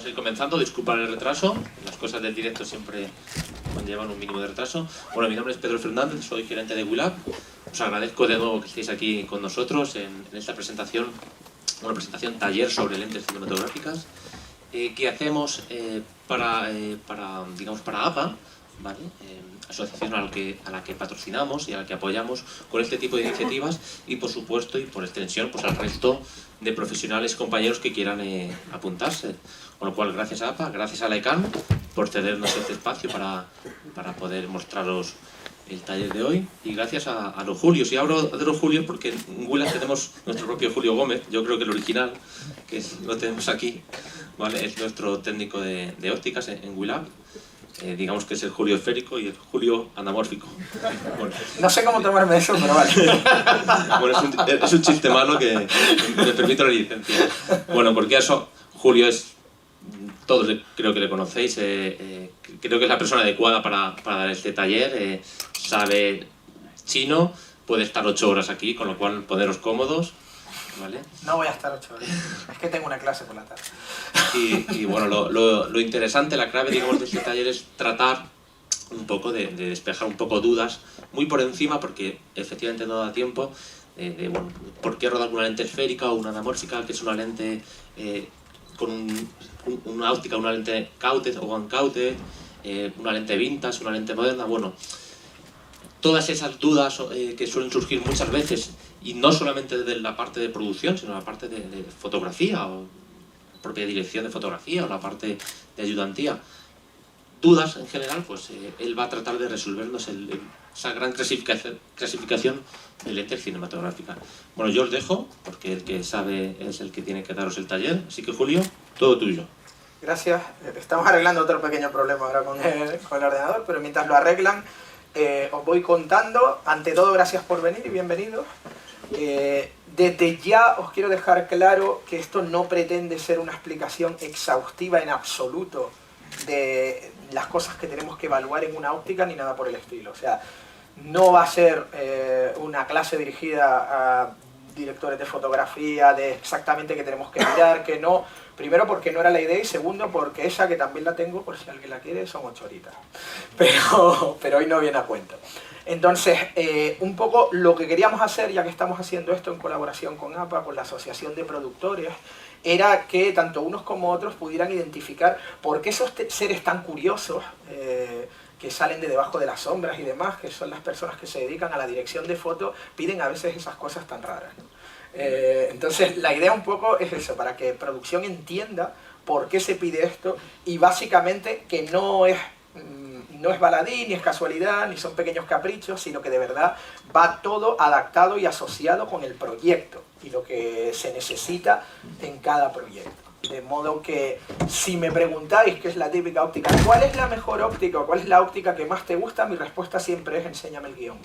Vamos a ir comenzando, disculpad el retraso, las cosas del directo siempre conllevan un mínimo de retraso. Bueno, mi nombre es Pedro Fernández, soy gerente de WeLab. Os agradezco de nuevo que estéis aquí con nosotros en esta presentación, una presentación taller sobre lentes cinematográficas que hacemos para APA, ¿vale? Asociación a la que patrocinamos y a la que apoyamos con este tipo de iniciativas y por supuesto y por extensión pues al resto de profesionales y compañeros que quieran apuntarse. Con lo cual, gracias a APA, gracias a la ECAN por cedernos este espacio para poder mostraros el taller de hoy, y gracias a los Julios. Y hablo de los Julios porque en WeLab tenemos nuestro propio Julio Gómez, yo creo que el original, que lo tenemos aquí, ¿vale? Es nuestro técnico de ópticas en WeLab. Digamos que es el Julio esférico y el Julio anamórfico. Bueno. No sé cómo tomarme eso, pero vale. Bueno, es un chiste malo que me permito la licencia. Bueno, porque eso, Julio es, todos creo que le conocéis, creo que es la persona adecuada para dar este taller, sabe chino, puede estar 8 horas aquí, con lo cual poneros cómodos. ¿Vale? No voy a estar 8 horas, es que tengo una clase por la tarde. Y bueno, lo interesante, la clave, digamos, de este taller es tratar un poco de despejar un poco dudas, muy por encima, porque efectivamente no da tiempo, bueno, por qué rodar una lente esférica o una anamórfica, que es una lente con una óptica, una lente Coated o One Coated, una lente vintage, una lente moderna, bueno, todas esas dudas que suelen surgir muchas veces, y no solamente de la parte de producción, sino la parte de fotografía, o propia dirección de fotografía, o la parte de ayudantía. Dudas en general, pues él va a tratar de resolvernos esa gran clasificación de lentes cinematográficas. Bueno, yo os dejo, porque el que sabe es el que tiene que daros el taller, así que Julio, todo tuyo. Gracias. Estamos arreglando otro pequeño problema ahora con el ordenador, pero mientras lo arreglan, os voy contando. Ante todo, gracias por venir y bienvenidos. Desde ya os quiero dejar claro que esto no pretende ser una explicación exhaustiva en absoluto de las cosas que tenemos que evaluar en una óptica ni nada por el estilo. O sea, no va a ser una clase dirigida a directores de fotografía de exactamente qué tenemos que mirar, qué no. Primero porque no era la idea y segundo porque esa, que también la tengo por si alguien la quiere, son 8 horitas. Pero hoy no viene a cuento. Entonces, un poco lo que queríamos hacer, ya que estamos haciendo esto en colaboración con APA, con la Asociación de Productores, era que tanto unos como otros pudieran identificar por qué esos seres tan curiosos que salen de debajo de las sombras y demás, que son las personas que se dedican a la dirección de foto, piden a veces esas cosas tan raras, ¿no? Entonces, la idea un poco es eso, para que producción entienda por qué se pide esto, y básicamente que no es baladí, ni es casualidad, ni son pequeños caprichos, sino que de verdad va todo adaptado y asociado con el proyecto y lo que se necesita en cada proyecto. De modo que, si me preguntáis qué es la típica óptica, ¿cuál es la mejor óptica o cuál es la óptica que más te gusta? Mi respuesta siempre es: enséñame el guión.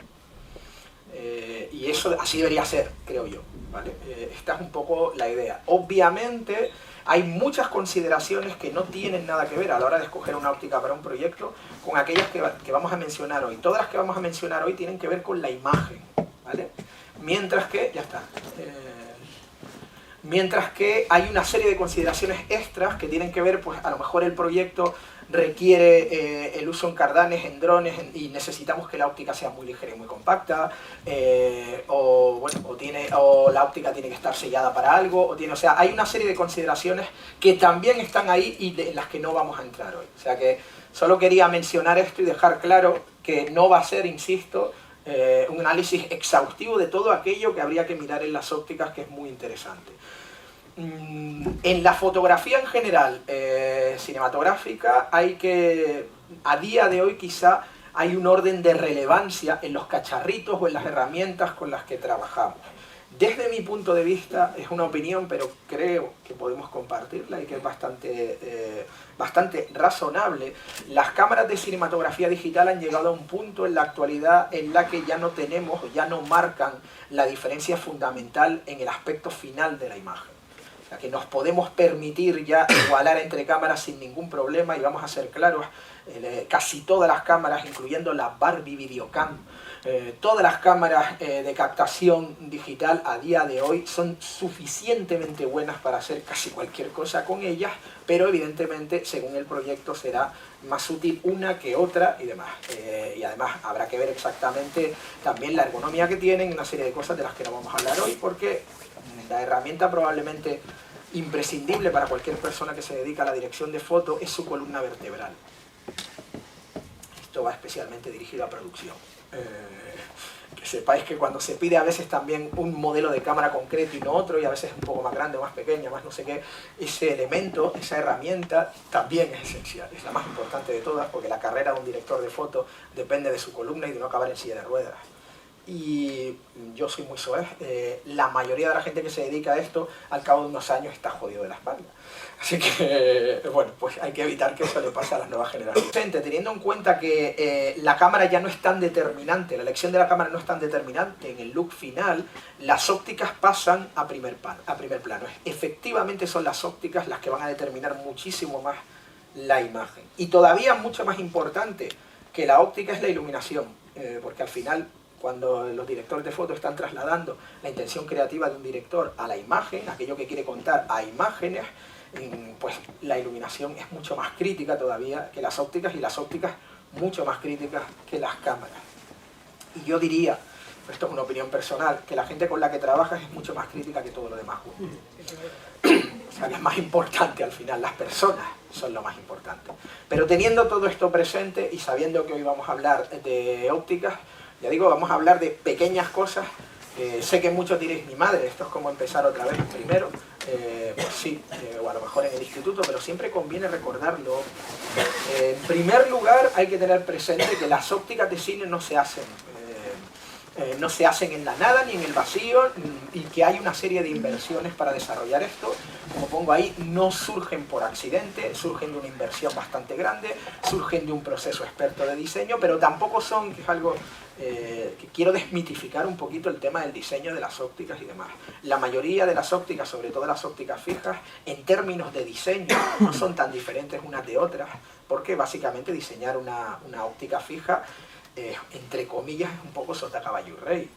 Y eso así debería ser, creo yo, ¿vale? Esta es un poco la idea. Obviamente hay muchas consideraciones que no tienen nada que ver a la hora de escoger una óptica para un proyecto con aquellas que vamos a mencionar hoy. Todas las que vamos a mencionar hoy tienen que ver con la imagen, ¿vale? Mientras que, ya está, mientras que hay una serie de consideraciones extras que tienen que ver, pues a lo mejor el proyecto requiere el uso en cardanes, en drones, y necesitamos que la óptica sea muy ligera y muy compacta, o la óptica tiene que estar sellada para algo, o sea, hay una serie de consideraciones que también están ahí y en las que no vamos a entrar hoy. O sea que solo quería mencionar esto y dejar claro que no va a ser, insisto, un análisis exhaustivo de todo aquello que habría que mirar en las ópticas, que es muy interesante. En la fotografía en general, cinematográfica, a día de hoy quizá hay un orden de relevancia en los cacharritos o en las herramientas con las que trabajamos. Desde mi punto de vista, es una opinión, pero creo que podemos compartirla y que es bastante razonable. Las cámaras de cinematografía digital han llegado a un punto en la actualidad en la que ya no tenemos, o ya no marcan la diferencia fundamental en el aspecto final de la imagen. O sea, que nos podemos permitir ya igualar entre cámaras sin ningún problema, y vamos a ser claros, casi todas las cámaras, incluyendo la Barbie Videocam, Todas las cámaras de captación digital a día de hoy son suficientemente buenas para hacer casi cualquier cosa con ellas, pero evidentemente según el proyecto será más útil una que otra y demás. Y además habrá que ver exactamente también la ergonomía que tienen, una serie de cosas de las que no vamos a hablar hoy, porque la herramienta probablemente imprescindible para cualquier persona que se dedica a la dirección de foto es su columna vertebral. Esto va especialmente dirigido a producción. Que sepáis que cuando se pide a veces también un modelo de cámara concreto y no otro, y a veces un poco más grande o más pequeña, más no sé qué, ese elemento, esa herramienta también es esencial, es la más importante de todas, porque la carrera de un director de foto depende de su columna y de no acabar en silla de ruedas. Y yo soy muy soez, la mayoría de la gente que se dedica a esto al cabo de unos años está jodido de la espalda. Así que, bueno, pues hay que evitar que eso le pase a las nuevas generaciones. Teniendo en cuenta que la cámara ya no es tan determinante, la elección de la cámara no es tan determinante en el look final, las ópticas pasan a primer plano. Efectivamente son las ópticas las que van a determinar muchísimo más la imagen. Y todavía mucho más importante que la óptica es la iluminación, porque al final, cuando los directores de foto están trasladando la intención creativa de un director a la imagen, aquello que quiere contar a imágenes, pues la iluminación es mucho más crítica todavía que las ópticas, y las ópticas mucho más críticas que las cámaras. Y yo diría, esto es una opinión personal, que la gente con la que trabajas es mucho más crítica que todo lo demás. O sea, que es más importante al final, las personas son lo más importante. Pero teniendo todo esto presente y sabiendo que hoy vamos a hablar de ópticas, ya digo, vamos a hablar de pequeñas cosas. Sé que muchos diréis, mi madre, esto es como empezar otra vez primero. Pues sí, o a lo mejor en el instituto, pero siempre conviene recordarlo. En primer lugar, hay que tener presente que las ópticas de cine no se hacen en la nada ni en el vacío, y que hay una serie de inversiones para desarrollar esto. Como pongo ahí, no surgen por accidente, surgen de una inversión bastante grande, surgen de un proceso experto de diseño, pero tampoco son, que es algo que quiero desmitificar un poquito el tema del diseño de las ópticas y demás. La mayoría de las ópticas, sobre todo las ópticas fijas, en términos de diseño, no son tan diferentes unas de otras, porque básicamente diseñar una óptica fija, entre comillas, es un poco sota, caballo y rey.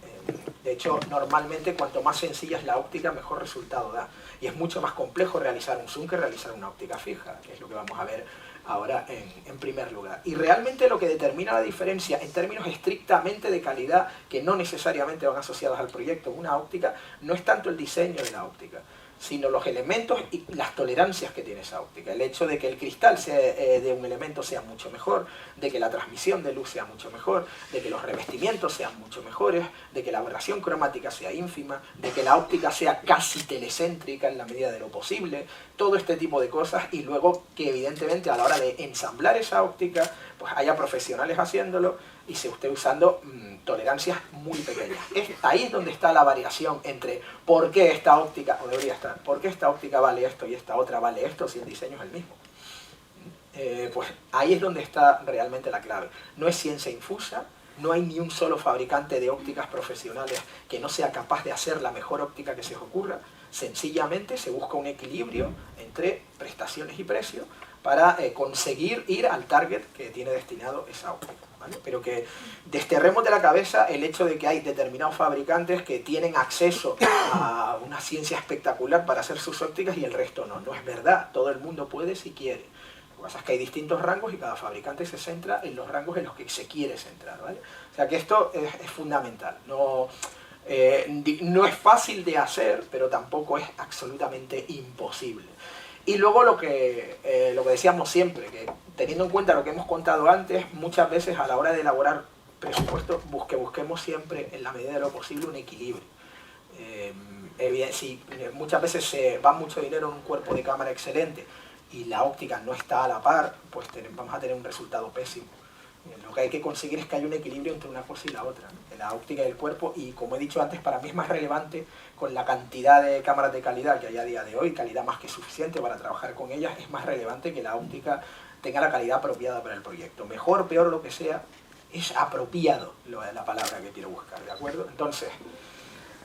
De hecho, normalmente cuanto más sencilla es la óptica, mejor resultado da. Y es mucho más complejo realizar un zoom que realizar una óptica fija, que es lo que vamos a ver ahora en primer lugar. Y realmente lo que determina la diferencia en términos estrictamente de calidad, que no necesariamente van asociados al proyecto en una óptica, no es tanto el diseño de la óptica, sino los elementos y las tolerancias que tiene esa óptica. El hecho de que el cristal de un elemento sea mucho mejor, de que la transmisión de luz sea mucho mejor, de que los revestimientos sean mucho mejores, de que la aberración cromática sea ínfima, de que la óptica sea casi telecéntrica en la medida de lo posible, todo este tipo de cosas, y luego que evidentemente a la hora de ensamblar esa óptica, pues haya profesionales haciéndolo y se esté usando tolerancias muy pequeñas. Ahí es donde está la variación entre por qué esta óptica, o debería estar, por qué esta óptica vale esto y esta otra vale esto si el diseño es el mismo. Pues ahí es donde está realmente la clave. No es ciencia infusa, no hay ni un solo fabricante de ópticas profesionales que no sea capaz de hacer la mejor óptica que se os ocurra. Sencillamente se busca un equilibrio entre prestaciones y precio para conseguir ir al target que tiene destinado esa óptica, ¿vale? Pero que desterremos de la cabeza el hecho de que hay determinados fabricantes que tienen acceso a una ciencia espectacular para hacer sus ópticas y el resto no. No es verdad, todo el mundo puede si quiere. Lo que pasa es que hay distintos rangos y cada fabricante se centra en los rangos en los que se quiere centrar, ¿vale? O sea que esto es fundamental. No es fácil de hacer, pero tampoco es absolutamente imposible. Y luego lo que decíamos siempre, que teniendo en cuenta lo que hemos contado antes, muchas veces a la hora de elaborar presupuestos, busquemos siempre, en la medida de lo posible, un equilibrio. Si muchas veces se va mucho dinero en un cuerpo de cámara excelente y la óptica no está a la par, pues vamos a tener un resultado pésimo. Lo que hay que conseguir es que haya un equilibrio entre una cosa y la otra, ¿no? La óptica y el cuerpo, y como he dicho antes, para mí es más relevante con la cantidad de cámaras de calidad que hay a día de hoy, calidad más que suficiente para trabajar con ellas, es más relevante que la óptica tenga la calidad apropiada para el proyecto. Mejor, peor, lo que sea, es apropiado la palabra que quiero buscar, ¿de acuerdo? Entonces,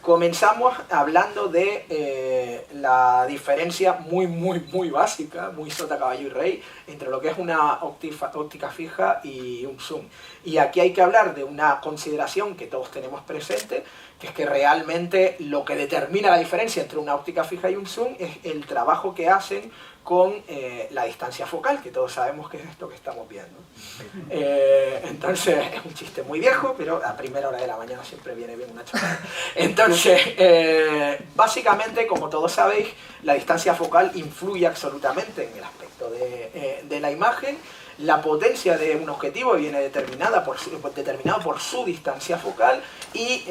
Comenzamos hablando de la diferencia muy básica, muy sota, caballo y rey, entre lo que es una óptica fija y un zoom. Y aquí hay que hablar de una consideración que todos tenemos presente, que es que realmente lo que determina la diferencia entre una óptica fija y un zoom es el trabajo que hacen con la distancia focal, que todos sabemos que es esto que estamos viendo. Entonces, es un chiste muy viejo, pero a primera hora de la mañana siempre viene bien una chorrada. Entonces, básicamente, como todos sabéis, la distancia focal influye absolutamente en el aspecto de la imagen. La potencia de un objetivo viene determinado por su distancia focal y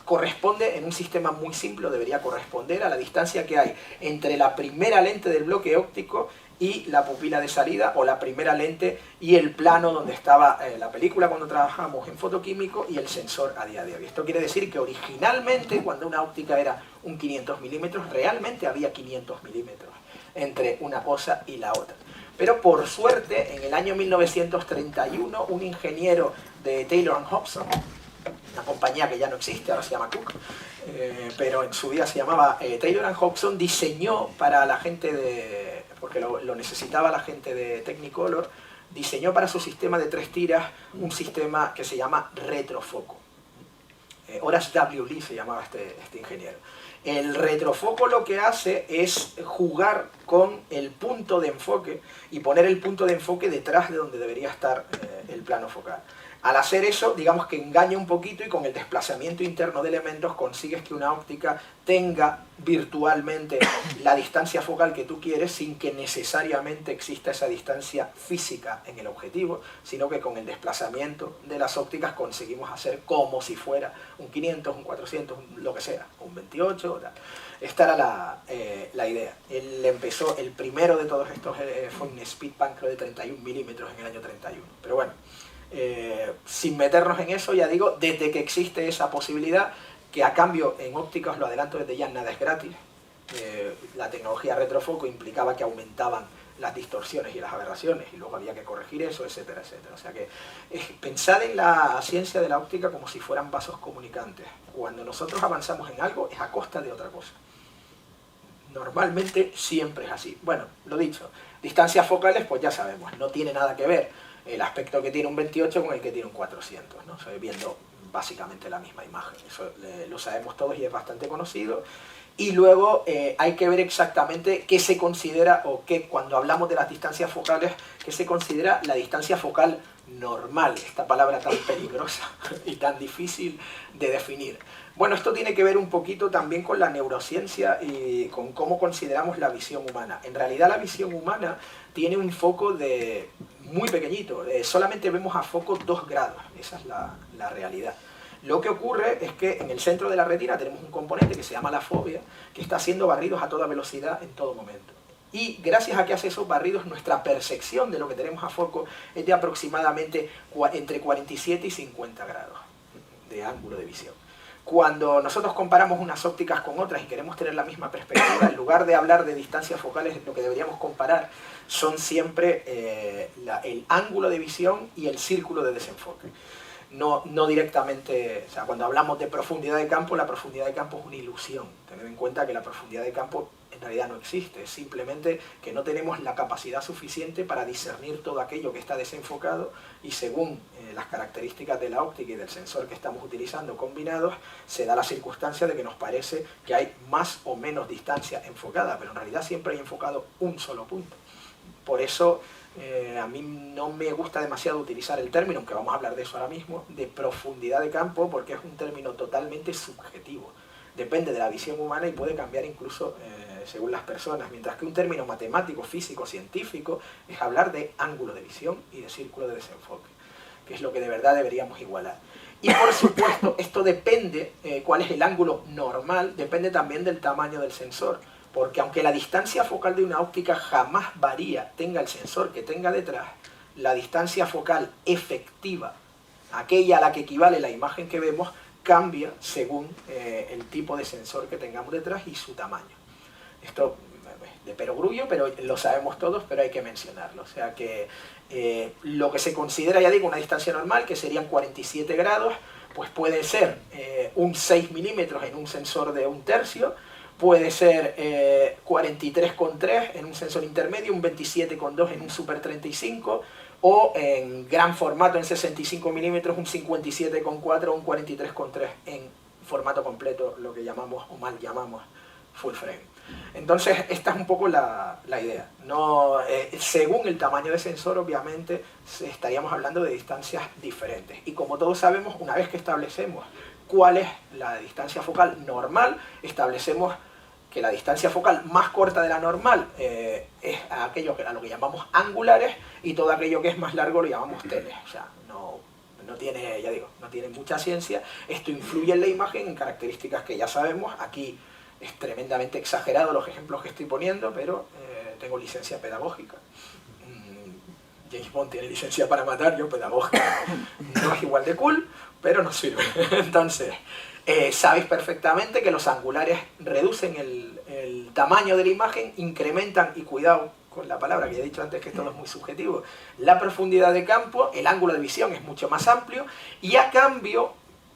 corresponde, en un sistema muy simple, debería corresponder a la distancia que hay entre la primera lente del bloque óptico y la pupila de salida, o la primera lente y el plano donde estaba la película cuando trabajamos en fotoquímico y el sensor a día de hoy. Esto quiere decir que originalmente, cuando una óptica era un 500 milímetros, realmente había 500 milímetros entre una cosa y la otra. Pero por suerte, en el año 1931, un ingeniero de Taylor & Hobson, una compañía que ya no existe, ahora se llama Cook, pero en su día se llamaba Taylor & Hobson, diseñó para la gente de, porque lo necesitaba la gente de Technicolor, diseñó para su sistema de 3 tiras un sistema que se llama retrofoco. Horace W. Lee se llamaba este ingeniero. El retrofoco lo que hace es jugar con el punto de enfoque y poner el punto de enfoque detrás de donde debería estar el plano focal. Al hacer eso, digamos que engaña un poquito y con el desplazamiento interno de elementos consigues que una óptica tenga virtualmente la distancia focal que tú quieres sin que necesariamente exista esa distancia física en el objetivo, sino que con el desplazamiento de las ópticas conseguimos hacer como si fuera un 500, un 400, lo que sea, un 28 o tal. Esta era la idea. El primero de todos estos fue un Speedband, creo, de 31 milímetros en el año 31. Pero bueno, sin meternos en eso, ya digo, desde que existe esa posibilidad, que a cambio en óptica, os lo adelanto desde ya, nada es gratis. La tecnología retrofoco implicaba que aumentaban las distorsiones y las aberraciones y luego había que corregir eso, etcétera, etcétera. O sea que pensad en la ciencia de la óptica como si fueran vasos comunicantes. Cuando nosotros avanzamos en algo es a costa de otra cosa. Normalmente siempre es así. Bueno, lo dicho, distancias focales, pues ya sabemos, no tiene nada que ver el aspecto que tiene un 28 con el que tiene un 400, ¿no? Estoy viendo básicamente la misma imagen, eso lo sabemos todos y es bastante conocido. Y luego hay que ver exactamente qué se considera, o qué, cuando hablamos de las distancias focales, qué se considera la distancia focal normal, esta palabra tan peligrosa y tan difícil de definir. Bueno, esto tiene que ver un poquito también con la neurociencia y con cómo consideramos la visión humana. En realidad la visión humana tiene un foco muy pequeñito, solamente vemos a foco 2 grados, esa es la realidad. Lo que ocurre es que en el centro de la retina tenemos un componente que se llama la fobia, que está haciendo barridos a toda velocidad en todo momento. Y gracias a que hace esos barridos, nuestra percepción de lo que tenemos a foco es de aproximadamente entre 47 y 50 grados de ángulo de visión. Cuando nosotros comparamos unas ópticas con otras y queremos tener la misma perspectiva, en lugar de hablar de distancias focales, lo que deberíamos comparar son siempre el ángulo de visión y el círculo de desenfoque. No directamente, o sea, cuando hablamos de profundidad de campo, la profundidad de campo es una ilusión. Tened en cuenta que la profundidad de campo en realidad no existe, es simplemente que no tenemos la capacidad suficiente para discernir todo aquello que está desenfocado y según las características de la óptica y del sensor que estamos utilizando combinados, se da la circunstancia de que nos parece que hay más o menos distancia enfocada, pero en realidad siempre hay enfocado un solo punto. Por eso a mí no me gusta demasiado utilizar el término, aunque vamos a hablar de eso ahora mismo, de profundidad de campo, porque es un término totalmente subjetivo. Depende de la visión humana y puede cambiar incluso según las personas, mientras que un término matemático, físico, científico es hablar de ángulo de visión y de círculo de desenfoque, que es lo que de verdad deberíamos igualar. Y por supuesto, esto depende, cuál es el ángulo normal, depende también del tamaño del sensor. Porque aunque la distancia focal de una óptica jamás varía, tenga el sensor que tenga detrás, la distancia focal efectiva, aquella a la que equivale la imagen que vemos, cambia según el tipo de sensor que tengamos detrás y su tamaño. Esto de perogrullo, pero lo sabemos todos, pero hay que mencionarlo. O sea que lo que se considera, ya digo, una distancia normal, que serían 47 grados, pues puede ser un 6 milímetros en un sensor de 1/3, puede ser 43,3 en un sensor intermedio, un 27,2 en un Super 35, o en gran formato en 65 milímetros, un 57,4 o un 43,3 en formato completo, lo que llamamos o mal llamamos full frame. Entonces esta es un poco la idea. No, según el tamaño de sensor, obviamente estaríamos hablando de distancias diferentes, y como todos sabemos, una vez que establecemos cuál es la distancia focal normal, establecemos que la distancia focal más corta de la normal es a lo que llamamos angulares, y todo aquello que es más largo lo llamamos teles. O sea, no tiene, ya digo, no tiene mucha ciencia. Esto influye en la imagen en características que ya sabemos. Aquí es tremendamente exagerado los ejemplos que estoy poniendo, pero tengo licencia pedagógica. James Bond tiene licencia para matar, yo pedagógica. No es igual de cool, pero nos sirve. Entonces, sabéis perfectamente que los angulares reducen el tamaño de la imagen, incrementan, y cuidado con la palabra que ya he dicho antes, que todo es muy subjetivo, la profundidad de campo, el ángulo de visión es mucho más amplio, y a cambio,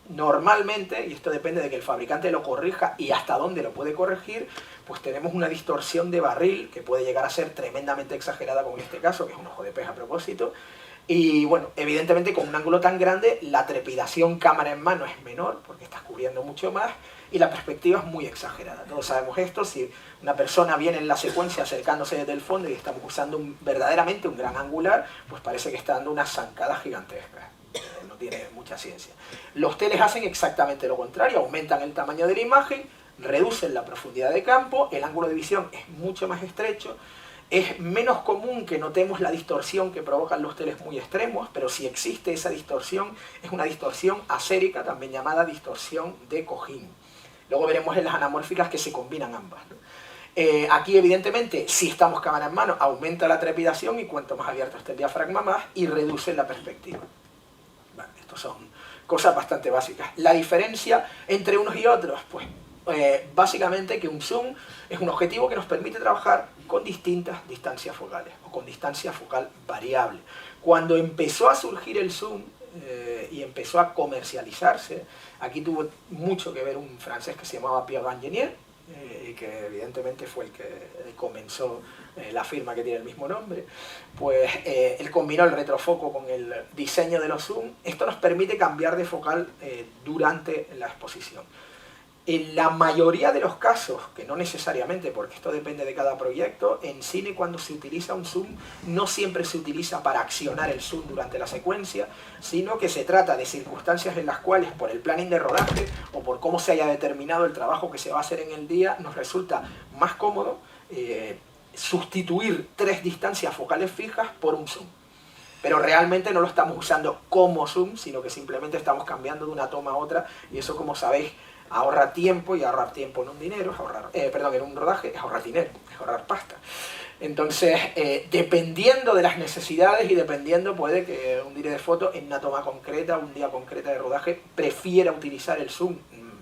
normalmente, y esto depende de que el fabricante lo corrija y hasta dónde lo puede corregir, pues tenemos una distorsión de barril que puede llegar a ser tremendamente exagerada, como en este caso, que es un ojo de pez a propósito. Y bueno, evidentemente con un ángulo tan grande, la trepidación cámara en mano es menor, porque estás cubriendo mucho más, y la perspectiva es muy exagerada. Todos sabemos esto. Si una persona viene en la secuencia acercándose desde el fondo y estamos usando verdaderamente un gran angular, pues parece que está dando una zancada gigantesca. No tiene mucha ciencia. Los teles hacen exactamente lo contrario, aumentan el tamaño de la imagen, reducen la profundidad de campo, el ángulo de visión es mucho más estrecho. Es menos común que notemos la distorsión que provocan los teles muy extremos, pero si existe esa distorsión, es una distorsión asérica, también llamada distorsión de cojín. Luego veremos en las anamórficas que se combinan ambas, ¿no? Aquí, evidentemente, si estamos cámara en mano, aumenta la trepidación, y cuanto más abierto esté el diafragma más, y reduce la perspectiva. Bueno, estos son cosas bastante básicas. La diferencia entre unos y otros, pues básicamente que un zoom es un objetivo que nos permite trabajar con distintas distancias focales, o con distancia focal variable. Cuando empezó a surgir el zoom y empezó a comercializarse, aquí tuvo mucho que ver un francés que se llamaba Pierre Langenier, y que evidentemente fue el que comenzó la firma que tiene el mismo nombre. Pues él combinó el retrofoco con el diseño de los zoom. Esto nos permite cambiar de focal durante la exposición. En la mayoría de los casos, que no necesariamente, porque esto depende de cada proyecto, en cine cuando se utiliza un zoom, no siempre se utiliza para accionar el zoom durante la secuencia, sino que se trata de circunstancias en las cuales, por el planning de rodaje o por cómo se haya determinado el trabajo que se va a hacer en el día, nos resulta más cómodo sustituir 3 distancias focales fijas por un zoom. Pero realmente no lo estamos usando como zoom, sino que simplemente estamos cambiando de una toma a otra, y eso, como sabéis, ahorra tiempo, y ahorrar tiempo en un dinero, en un rodaje, es ahorrar dinero, es ahorrar pasta. Entonces, dependiendo de las necesidades y dependiendo, puede que un director de foto en una toma concreta, un día concreta de rodaje, prefiera utilizar el zoom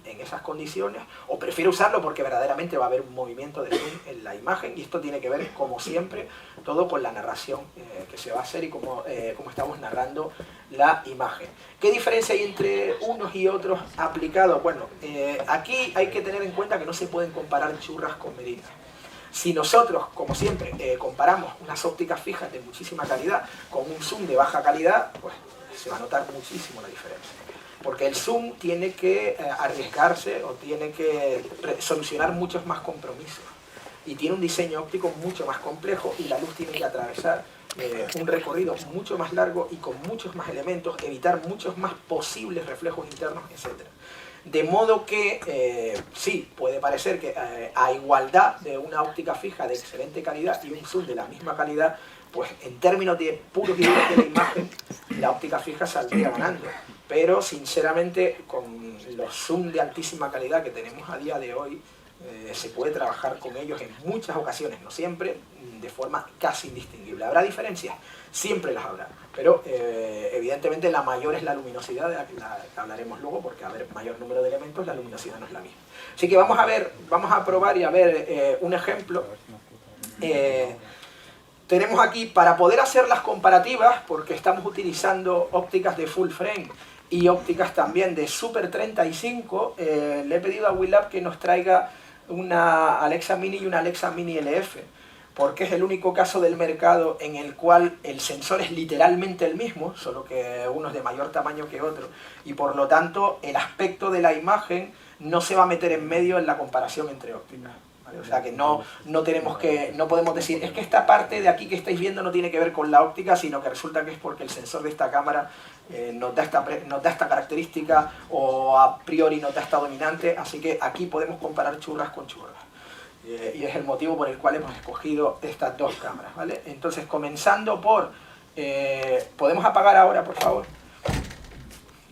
en esas condiciones, o prefiere usarlo porque verdaderamente va a haber un movimiento de zoom en la imagen, y esto tiene que ver, como siempre, todo con la narración que se va a hacer y cómo estamos narrando la imagen. ¿Qué diferencia hay entre unos y otros aplicados? Bueno, aquí hay que tener en cuenta que no se pueden comparar churras con merinas. Si nosotros, como siempre, comparamos unas ópticas fijas de muchísima calidad con un zoom de baja calidad, pues se va a notar muchísimo la diferencia. Porque el zoom tiene que arriesgarse, o tiene que solucionar muchos más compromisos. Y tiene un diseño óptico mucho más complejo, y la luz tiene que atravesar un recorrido mucho más largo y con muchos más elementos, evitar muchos más posibles reflejos internos, etc. De modo que sí, puede parecer que a igualdad de una óptica fija de excelente calidad y un zoom de la misma calidad, pues en términos de puros y duros de la imagen, la óptica fija saldría ganando. Pero sinceramente, con los zoom de altísima calidad que tenemos a día de hoy, se puede trabajar con ellos en muchas ocasiones, no siempre, de forma casi indistinguible. ¿Habrá diferencias? Siempre las habrá, pero evidentemente la mayor es la luminosidad, de la que hablaremos luego, porque a ver mayor número de elementos, la luminosidad no es la misma. Así que vamos a probar y a ver un ejemplo. Tenemos aquí, para poder hacer las comparativas, porque estamos utilizando ópticas de full frame, y ópticas también de Super 35, le he pedido a WeLab que nos traiga una Alexa Mini y una Alexa Mini LF, porque es el único caso del mercado en el cual el sensor es literalmente el mismo, solo que uno es de mayor tamaño que otro, y por lo tanto el aspecto de la imagen no se va a meter en medio en la comparación entre ópticas. ¿Vale? O sea que no podemos decir, es que esta parte de aquí que estáis viendo no tiene que ver con la óptica, sino que resulta que es porque el sensor de esta cámara nos da esta característica, o a priori nos da esta dominante, así que aquí podemos comparar churras con churras. Y es el motivo por el cual hemos escogido estas dos cámaras, ¿vale? Entonces, comenzando por... ¿podemos apagar ahora, por favor,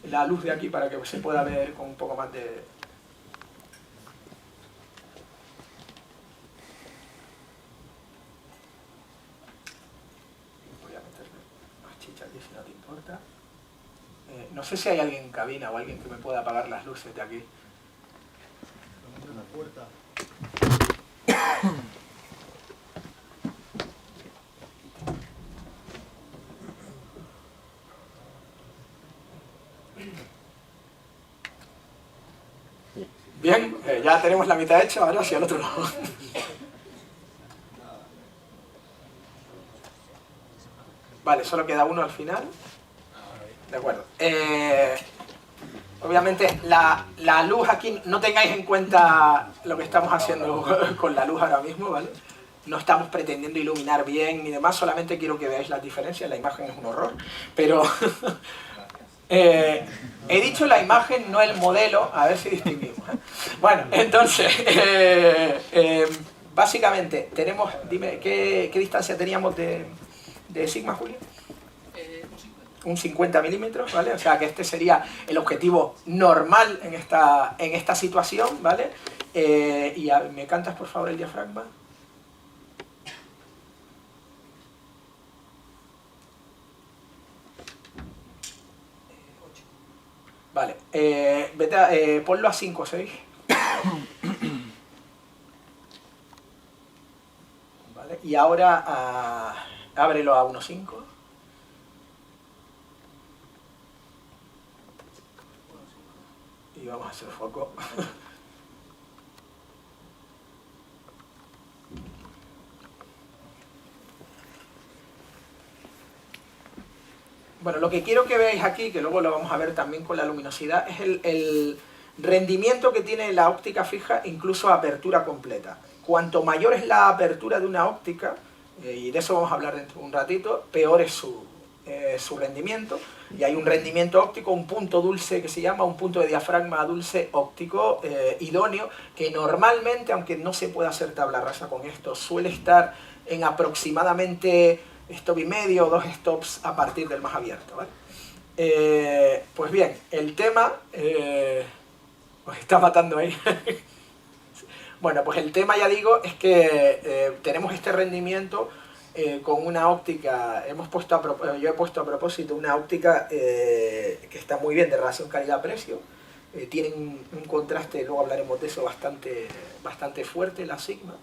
la luz de aquí para que se pueda ver con un poco más de... Voy a meterle más chicha aquí si no te importa. No sé si hay alguien en cabina o alguien que me pueda apagar las luces de aquí. La puerta. Bien, ya tenemos la mitad hecha, ahora hacia el otro lado. Vale, solo queda uno al final. De acuerdo. Obviamente la luz aquí, no tengáis en cuenta lo que estamos haciendo con la luz ahora mismo, ¿vale? No estamos pretendiendo iluminar bien ni demás, solamente quiero que veáis las diferencias. La imagen es un horror, pero he dicho la imagen, no el modelo, a ver si distinguimos. Bueno, entonces, básicamente tenemos, dime, ¿qué distancia teníamos de Sigma, Julio? Un 50 milímetros, ¿vale? O sea que este sería el objetivo normal en esta situación, ¿vale? Y ¿me cantas por favor el diafragma? Vale, ponlo a 5 o 6. ¿Vale? Y ahora ábrelo a 1.5. Y vamos a hacer foco. Bueno, lo que quiero que veáis aquí, que luego lo vamos a ver también con la luminosidad, es el rendimiento que tiene la óptica fija, incluso a apertura completa. Cuanto mayor es la apertura de una óptica, y de eso vamos a hablar dentro de un ratito, peor es su rendimiento. Y hay un rendimiento óptico, un punto dulce que se llama, un punto de diafragma dulce óptico idóneo, que normalmente, aunque no se pueda hacer tabla rasa con esto, suele estar en aproximadamente stop y medio o 2 stops a partir del más abierto, ¿vale? Pues bien, el tema... os está matando ahí. Bueno, pues el tema, ya digo, es que tenemos este rendimiento con una óptica, yo he puesto a propósito una óptica que está muy bien de relación calidad-precio, tienen un contraste, luego hablaremos de eso, bastante fuerte, la Sigma.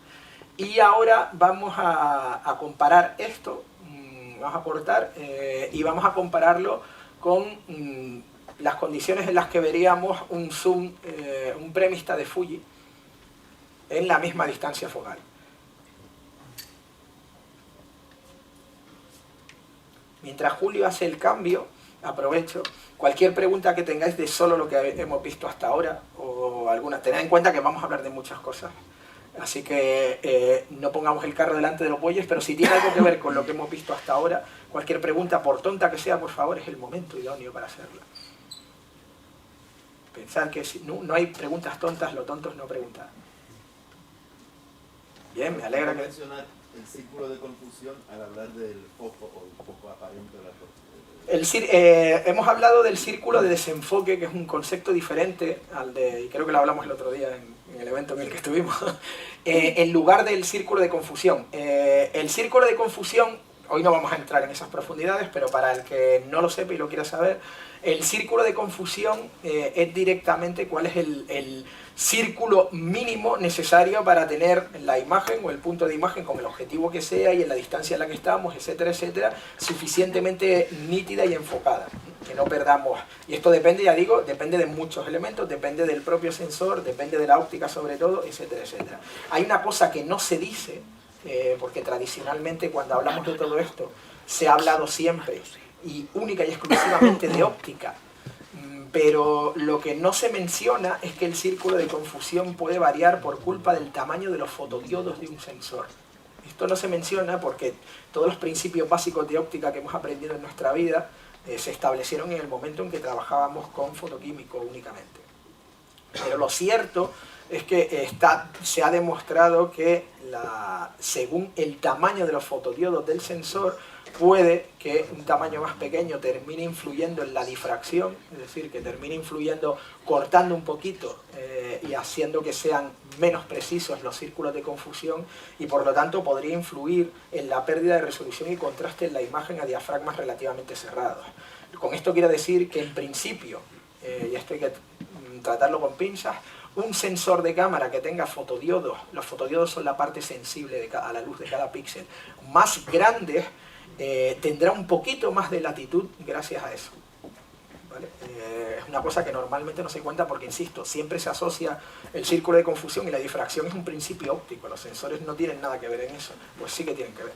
Y ahora vamos a comparar esto, vamos a cortar y vamos a compararlo con las condiciones en las que veríamos un zoom, un premista de Fuji en la misma distancia focal. Mientras Julio hace el cambio, aprovecho, cualquier pregunta que tengáis de solo lo que hemos visto hasta ahora, o alguna, tened en cuenta que vamos a hablar de muchas cosas. Así que no pongamos el carro delante de los bueyes, pero si tiene algo que ver con lo que hemos visto hasta ahora, cualquier pregunta, por tonta que sea, por favor, es el momento idóneo para hacerla. Pensad que si no hay preguntas tontas, lo tonto es no preguntar. Bien, me alegra que... mencionar el círculo de confusión al hablar del foco o el foco aparente de la hemos hablado del círculo de desenfoque, que es un concepto diferente al de, y creo que lo hablamos el otro día en el evento en el que estuvimos, en lugar del círculo de confusión. El círculo de confusión, hoy no vamos a entrar en esas profundidades, pero para el que no lo sepa y lo quiera saber, el círculo de confusión es directamente cuál es el círculo mínimo necesario para tener la imagen o el punto de imagen con el objetivo que sea y en la distancia en la que estamos, etcétera, etcétera, suficientemente nítida y enfocada. que no perdamos. Y esto depende, ya digo, depende de muchos elementos, depende del propio sensor, depende de la óptica sobre todo, etcétera, etcétera. Hay una cosa que no se dice, porque tradicionalmente cuando hablamos de todo esto, se ha hablado siempre y única y exclusivamente de óptica, pero lo que no se menciona es que el círculo de confusión puede variar por culpa del tamaño de los fotodiodos de un sensor. Esto no se menciona porque todos los principios básicos de óptica que hemos aprendido en nuestra vida se establecieron en el momento en que trabajábamos con fotoquímico únicamente. Pero lo cierto es que se ha demostrado que según el tamaño de los fotodiodos del sensor, puede que un tamaño más pequeño termine influyendo en la difracción, es decir, que termine influyendo, cortando un poquito y haciendo que sean menos precisos los círculos de confusión, y por lo tanto podría influir en la pérdida de resolución y contraste en la imagen a diafragmas relativamente cerrados. Con esto quiero decir que en principio, y esto hay que tratarlo con pinzas, un sensor de cámara que tenga fotodiodos, los fotodiodos son la parte sensible a la luz de cada píxel, más grandes, tendrá un poquito más de latitud gracias a eso. ¿Vale? Es una cosa que normalmente no se cuenta porque, insisto, siempre se asocia el círculo de confusión y la difracción es un principio óptico, los sensores no tienen nada que ver en eso, pues sí que tienen que ver.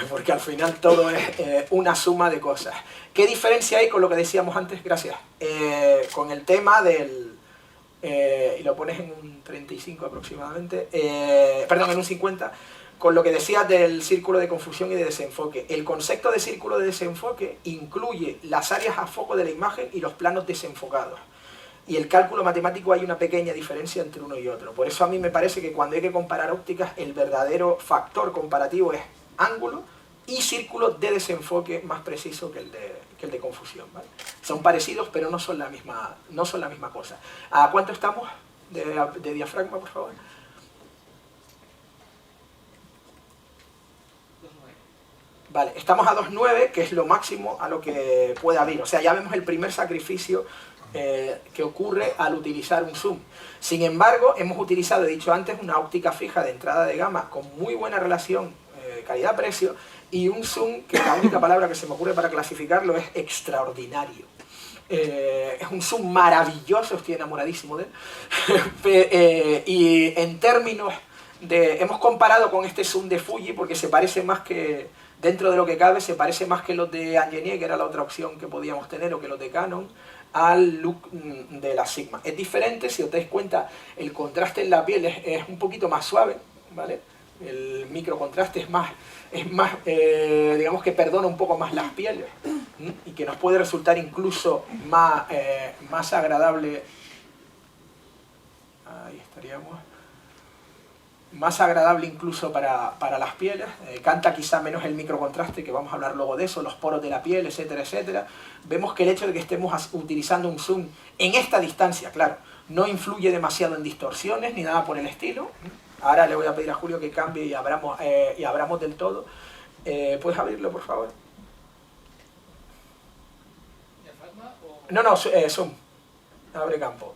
Porque al final todo es una suma de cosas. ¿Qué diferencia hay con lo que decíamos antes? Gracias. Con el tema del... y lo pones en un 35 aproximadamente, perdón, en un 50, con lo que decías del círculo de confusión y de desenfoque. El concepto de círculo de desenfoque incluye las áreas a foco de la imagen y los planos desenfocados. Y el cálculo matemático hay una pequeña diferencia entre uno y otro. Por eso a mí me parece que cuando hay que comparar ópticas, el verdadero factor comparativo es ángulo y círculo de desenfoque más preciso que el de confusión, ¿vale? Son parecidos, pero no son la misma cosa. ¿A cuánto estamos de diafragma, por favor? Vale, estamos a 2,9, que es lo máximo a lo que puede abrir. O sea, ya vemos el primer sacrificio que ocurre al utilizar un zoom. Sin embargo, hemos utilizado, he dicho antes, una óptica fija de entrada de gama con muy buena relación calidad-precio y un zoom que la única palabra que se me ocurre para clasificarlo es extraordinario. Es un zoom maravilloso, estoy enamoradísimo de él. Y en términos de... Hemos comparado con este zoom de Fuji porque se parece más que... Dentro de lo que cabe, se parece más que los de Angenier, que era la otra opción que podíamos tener, o que los de Canon, al look de la Sigma. Es diferente, si os dais cuenta, el contraste en la piel es un poquito más suave, ¿vale? El microcontraste es más digamos que perdona un poco más las pieles, ¿sí? Y que nos puede resultar incluso más agradable. Ahí estaríamos. Más agradable incluso para las pieles, canta quizá menos el microcontraste, que vamos a hablar luego de eso, los poros de la piel, etcétera, etcétera. Vemos que el hecho de que estemos utilizando un zoom en esta distancia, claro, no influye demasiado en distorsiones ni nada por el estilo. Ahora le voy a pedir a Julio que cambie y abramos del todo. ¿Puedes abrirlo, por favor? ¿Diafragma o...? No, zoom. Abre campo.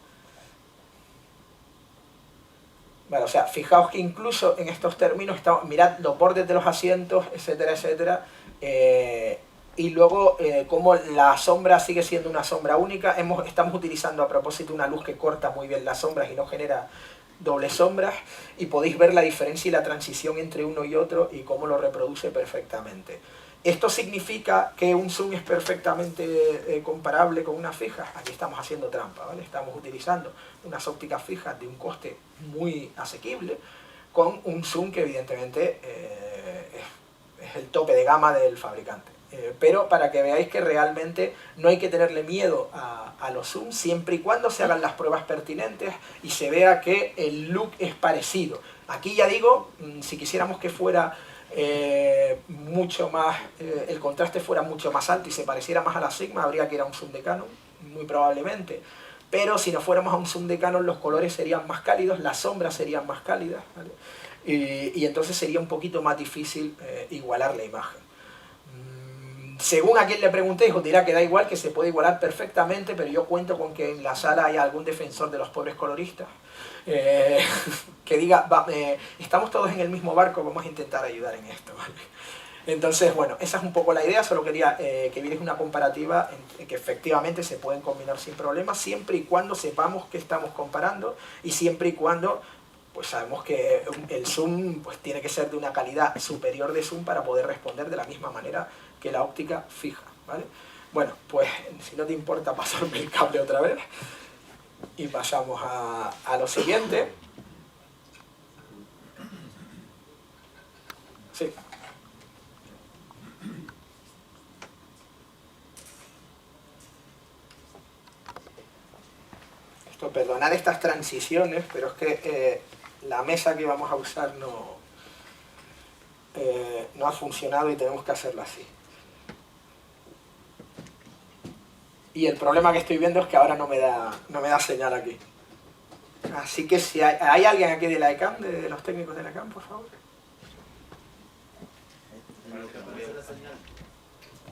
Vale, o sea, fijaos que incluso en estos términos, mirad los bordes de los asientos, etcétera, etcétera, y luego como la sombra sigue siendo una sombra única. Estamos utilizando a propósito una luz que corta muy bien las sombras y no genera dobles sombras, y podéis ver la diferencia y la transición entre uno y otro y cómo lo reproduce perfectamente. ¿Esto significa que un zoom es perfectamente comparable con una fija? Aquí estamos haciendo trampa, ¿vale? Estamos utilizando unas ópticas fijas de un coste muy asequible con un zoom que evidentemente es el tope de gama del fabricante. Pero para que veáis que realmente no hay que tenerle miedo a los zooms siempre y cuando se hagan las pruebas pertinentes y se vea que el look es parecido. Aquí ya digo, si quisiéramos que fuera mucho más, el contraste fuera mucho más alto y se pareciera más a la Sigma, habría que ir a un zoom de Canon, muy probablemente. Pero si no fuéramos a un zoom de Canon, los colores serían más cálidos, las sombras serían más cálidas, ¿vale? Y entonces sería un poquito más difícil igualar la imagen. Según a quien le preguntéis, os dirá que da igual, que se puede igualar perfectamente, pero yo cuento con que en la sala hay algún defensor de los pobres coloristas que diga, estamos todos en el mismo barco, vamos a intentar ayudar en esto, ¿vale? Entonces, bueno, esa es un poco la idea, solo quería que vierais una comparativa en que efectivamente se pueden combinar sin problemas, siempre y cuando sepamos qué estamos comparando y siempre y cuando pues sabemos que el zoom pues, tiene que ser de una calidad superior de zoom para poder responder de la misma manera que la óptica fija, ¿vale? Bueno, pues si no te importa pasarme el cable otra vez y pasamos a lo siguiente. Sí. Esto, perdonad estas transiciones, pero es que la mesa que vamos a usar no ha funcionado y tenemos que hacerlo así. Y el problema que estoy viendo es que ahora no me da señal aquí. Así que si hay alguien aquí de la ECAM, de los técnicos de la ECAM, por favor.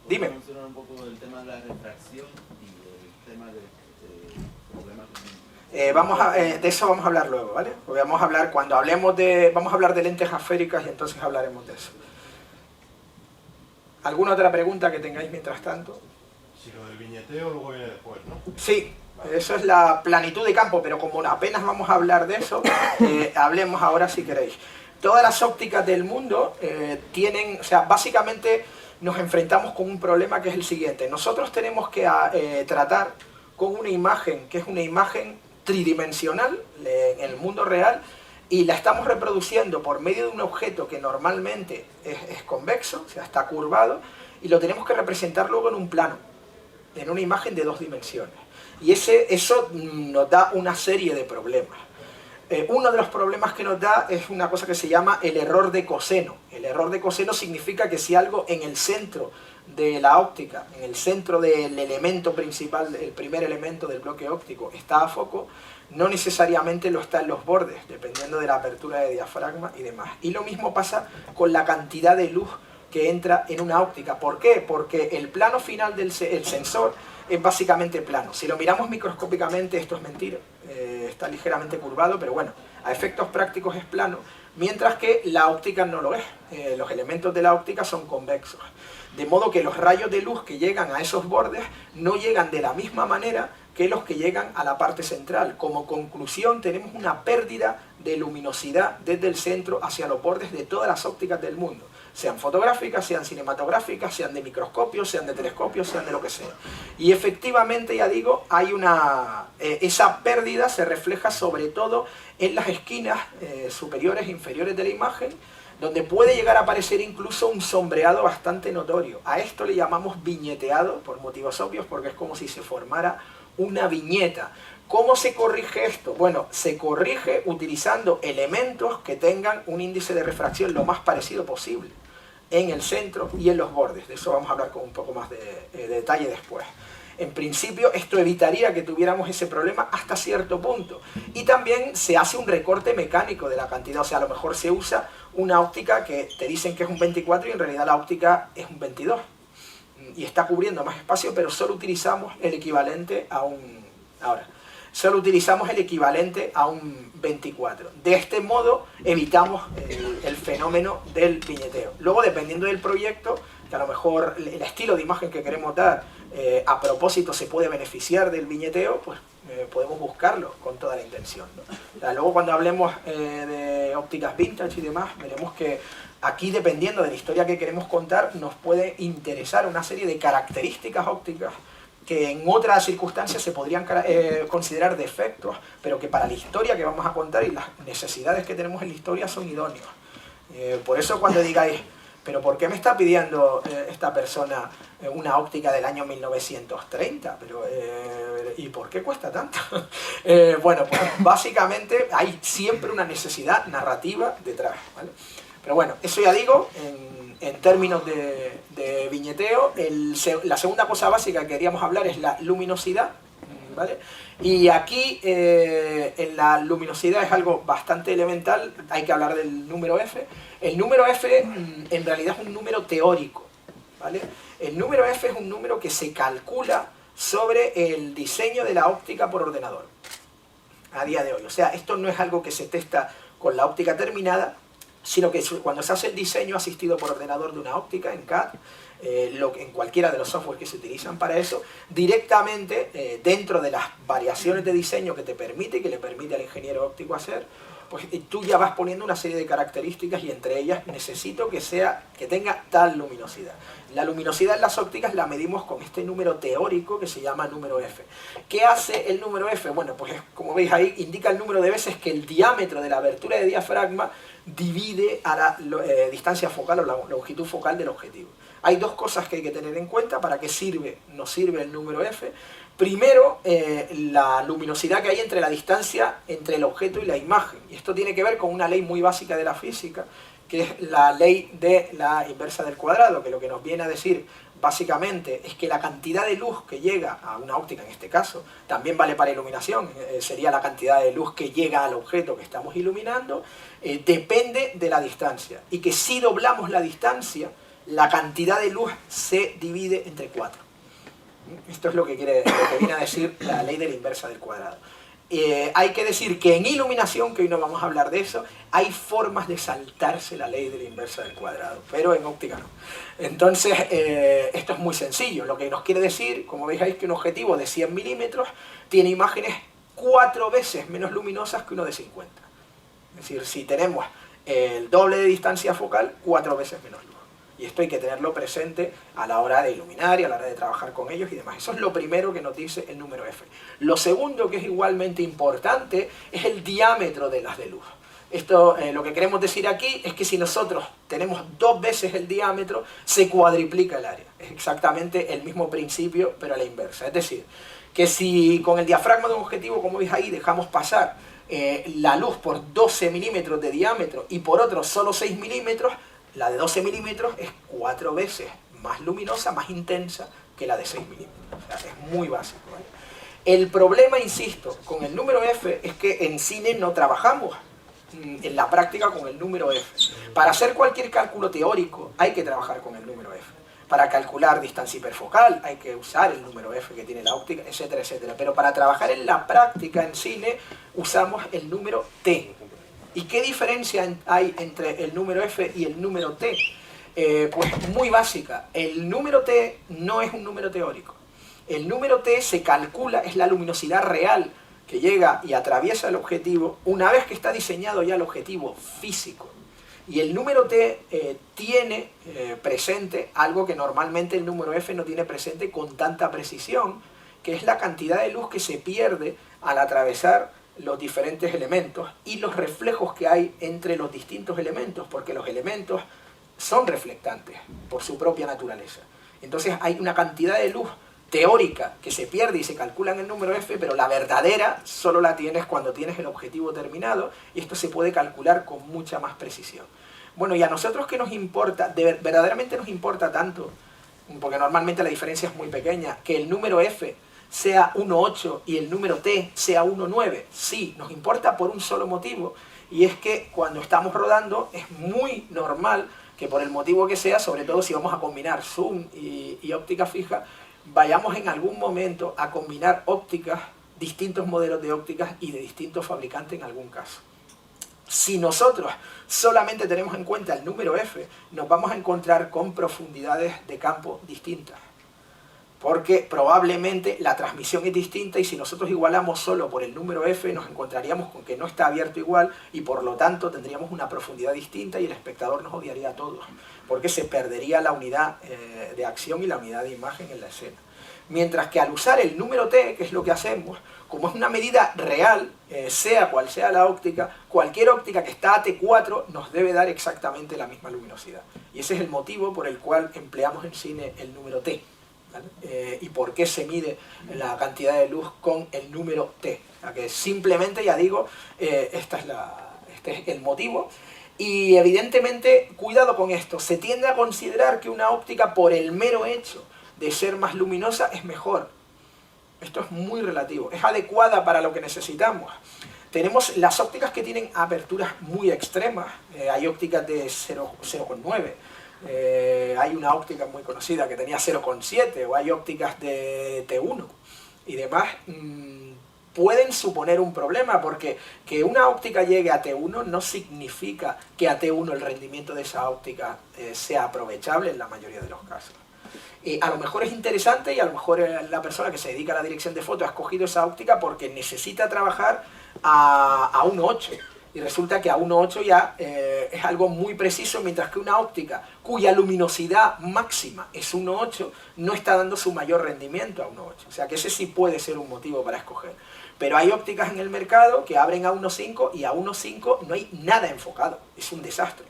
Dime. Vamos a mencionar un poco el tema de la refracción y el tema de problemas de eso vamos a hablar luego, ¿vale? Porque vamos a hablar vamos a hablar de lentes asféricas y entonces hablaremos de eso. ¿Alguna otra pregunta que tengáis mientras tanto? Si lo del viñeteo luego viene después, ¿no? Sí, eso es la planitud de campo, pero como apenas vamos a hablar de eso, hablemos ahora si queréis. Todas las ópticas del mundo tienen, o sea, básicamente nos enfrentamos con un problema que es el siguiente. Nosotros tenemos que tratar con una imagen que es una imagen tridimensional en el mundo real y la estamos reproduciendo por medio de un objeto que normalmente es convexo, o sea, está curvado, y lo tenemos que representar luego en un plano, en una imagen de 2 dimensiones. Y eso nos da una serie de problemas. Uno de los problemas que nos da es una cosa que se llama el error de coseno. El error de coseno significa que si algo en el centro de la óptica, en el centro del elemento principal, el primer elemento del bloque óptico, está a foco, no necesariamente lo está en los bordes, dependiendo de la apertura de diafragma y demás. Y lo mismo pasa con la cantidad de luz que entra en una óptica. ¿Por qué? Porque el plano final del sensor es básicamente plano. Si lo miramos microscópicamente, esto es mentira, está ligeramente curvado, pero bueno, a efectos prácticos es plano, mientras que la óptica no lo es. Los elementos de la óptica son convexos. De modo que los rayos de luz que llegan a esos bordes no llegan de la misma manera que los que llegan a la parte central. Como conclusión, tenemos una pérdida de luminosidad desde el centro hacia los bordes de todas las ópticas del mundo. Sean fotográficas, sean cinematográficas, sean de microscopio, sean de telescopio, sean de lo que sea. Y efectivamente, ya digo, hay esa pérdida se refleja sobre todo en las esquinas superiores e inferiores de la imagen, donde puede llegar a aparecer incluso un sombreado bastante notorio. A esto le llamamos viñeteado, por motivos obvios, porque es como si se formara una viñeta. ¿Cómo se corrige esto? Bueno, se corrige utilizando elementos que tengan un índice de refracción lo más parecido posible en el centro y en los bordes. De eso vamos a hablar con un poco más de detalle después. En principio, esto evitaría que tuviéramos ese problema hasta cierto punto. Y también se hace un recorte mecánico de la cantidad. O sea, a lo mejor se usa una óptica que te dicen que es un 24 y en realidad la óptica es un 22. Y está cubriendo más espacio, pero solo utilizamos el equivalente a un... Solo utilizamos el equivalente a un 24. De este modo evitamos el fenómeno del viñeteo. Luego, dependiendo del proyecto, que a lo mejor el estilo de imagen que queremos dar a propósito se puede beneficiar del viñeteo, pues podemos buscarlo con toda la intención, ¿no? O sea, luego cuando hablemos de ópticas vintage y demás, veremos que aquí, dependiendo de la historia que queremos contar, nos puede interesar una serie de características ópticas que en otras circunstancias se podrían considerar defectos, pero que para la historia que vamos a contar y las necesidades que tenemos en la historia son idóneos. Por eso cuando digáis, ¿pero por qué me está pidiendo esta persona una óptica del año 1930? ¿Y por qué cuesta tanto? Bueno, pues básicamente hay siempre una necesidad narrativa detrás, ¿vale? Pero bueno, eso ya digo, en términos de viñeteo, la segunda cosa básica que queríamos hablar es la luminosidad, ¿vale? Y aquí en la luminosidad es algo bastante elemental, hay que hablar del número F. El número F en realidad es un número teórico, ¿vale? El número F es un número que se calcula sobre el diseño de la óptica por ordenador a día de hoy. O sea, esto no es algo que se testa con la óptica terminada, sino que cuando se hace el diseño asistido por ordenador de una óptica en CAD, en cualquiera de los software que se utilizan para eso, directamente dentro de las variaciones de diseño que te permite y que le permite al ingeniero óptico hacer, pues tú ya vas poniendo una serie de características y entre ellas necesito que tenga tal luminosidad. La luminosidad en las ópticas la medimos con este número teórico que se llama número F. ¿Qué hace el número F? Bueno, pues como veis ahí, indica el número de veces que el diámetro de la abertura de diafragma divide a la distancia focal o la longitud focal del objetivo. Hay dos cosas que hay que tener en cuenta para qué nos sirve el número F. Primero, la luminosidad que hay entre la distancia entre el objeto y la imagen. Y esto tiene que ver con una ley muy básica de la física, que es la ley de la inversa del cuadrado, que lo que nos viene a decir básicamente es que la cantidad de luz que llega a una óptica, en este caso, también vale para iluminación, sería la cantidad de luz que llega al objeto que estamos iluminando, depende de la distancia. Y que si doblamos la distancia, la cantidad de luz se divide entre 4. Esto es lo que viene a decir la ley de la inversa del cuadrado. Hay que decir que en iluminación, que hoy no vamos a hablar de eso, hay formas de saltarse la ley de la inversa del cuadrado, pero en óptica no. Entonces, esto es muy sencillo. Lo que nos quiere decir, como veis ahí, que un objetivo de 100 milímetros tiene imágenes 4 veces menos luminosas que uno de 50. Es decir, si tenemos el doble de distancia focal, 4 veces menos luz. Y esto hay que tenerlo presente a la hora de iluminar y a la hora de trabajar con ellos y demás. Eso es lo primero que nos dice el número F. Lo segundo, que es igualmente importante, es el diámetro de las de luz. Esto, lo que queremos decir aquí es que si nosotros tenemos 2 veces el diámetro, se cuadriplica el área. Es exactamente el mismo principio, pero a la inversa. Es decir, que si con el diafragma de un objetivo, como veis ahí, dejamos pasar la luz por 12 milímetros de diámetro y por otro solo 6 milímetros, la de 12 milímetros es 4 veces más luminosa, más intensa que la de 6 milímetros. O sea, es muy básico, ¿vale? El problema, insisto, con el número F es que en cine no trabajamos en la práctica con el número F. Para hacer cualquier cálculo teórico hay que trabajar con el número F. Para calcular distancia hiperfocal hay que usar el número F que tiene la óptica, etcétera, etcétera. Pero para trabajar en la práctica en cine usamos el número T. ¿Y qué diferencia hay entre el número F y el número T? Pues muy básica. El número T no es un número teórico. El número T se calcula, es la luminosidad real que llega y atraviesa el objetivo una vez que está diseñado ya el objetivo físico. Y el número T tiene presente algo que normalmente el número F no tiene presente con tanta precisión, que es la cantidad de luz que se pierde al atravesar los diferentes elementos y los reflejos que hay entre los distintos elementos, porque los elementos son reflectantes por su propia naturaleza. Entonces hay una cantidad de luz teórica que se pierde y se calcula en el número F, pero la verdadera solo la tienes cuando tienes el objetivo terminado, y esto se puede calcular con mucha más precisión. Bueno, y a nosotros que nos importa, verdaderamente nos importa tanto, porque normalmente la diferencia es muy pequeña, que el número F sea 1,8 y el número T sea 1,9. Sí, nos importa por un solo motivo, y es que cuando estamos rodando es muy normal que por el motivo que sea, sobre todo si vamos a combinar zoom y óptica fija, vayamos en algún momento a combinar ópticas, distintos modelos de ópticas y de distintos fabricantes en algún caso. Si nosotros solamente tenemos en cuenta el número F, nos vamos a encontrar con profundidades de campo distintas. Porque probablemente la transmisión es distinta y si nosotros igualamos solo por el número F nos encontraríamos con que no está abierto igual y por lo tanto tendríamos una profundidad distinta y el espectador nos odiaría a todos, porque se perdería la unidad de acción y la unidad de imagen en la escena. Mientras que al usar el número T, que es lo que hacemos, como es una medida real, sea cual sea la óptica, cualquier óptica que está a T4 nos debe dar exactamente la misma luminosidad. Y ese es el motivo por el cual empleamos en cine el número T. Y por qué se mide la cantidad de luz con el número T. O sea que simplemente, ya digo, este es el motivo. Y evidentemente, cuidado con esto, se tiende a considerar que una óptica por el mero hecho de ser más luminosa es mejor. Esto es muy relativo, es adecuada para lo que necesitamos. Tenemos las ópticas que tienen aperturas muy extremas, hay ópticas de 0,9. Hay una óptica muy conocida que tenía 0,7 o hay ópticas de T1 y demás. pueden suponer un problema, porque que una óptica llegue a T1 no significa que a T1 el rendimiento de esa óptica sea aprovechable en la mayoría de los casos. A lo mejor es interesante y a lo mejor la persona que se dedica a la dirección de foto ha escogido esa óptica porque necesita trabajar a 1.8 y resulta que a 1.8 ya es algo muy preciso, mientras que una óptica cuya luminosidad máxima es 1.8 no está dando su mayor rendimiento a 1.8. O sea que ese sí puede ser un motivo para escoger. Pero hay ópticas en el mercado que abren a 1.5 y a 1.5 no hay nada enfocado, es un desastre.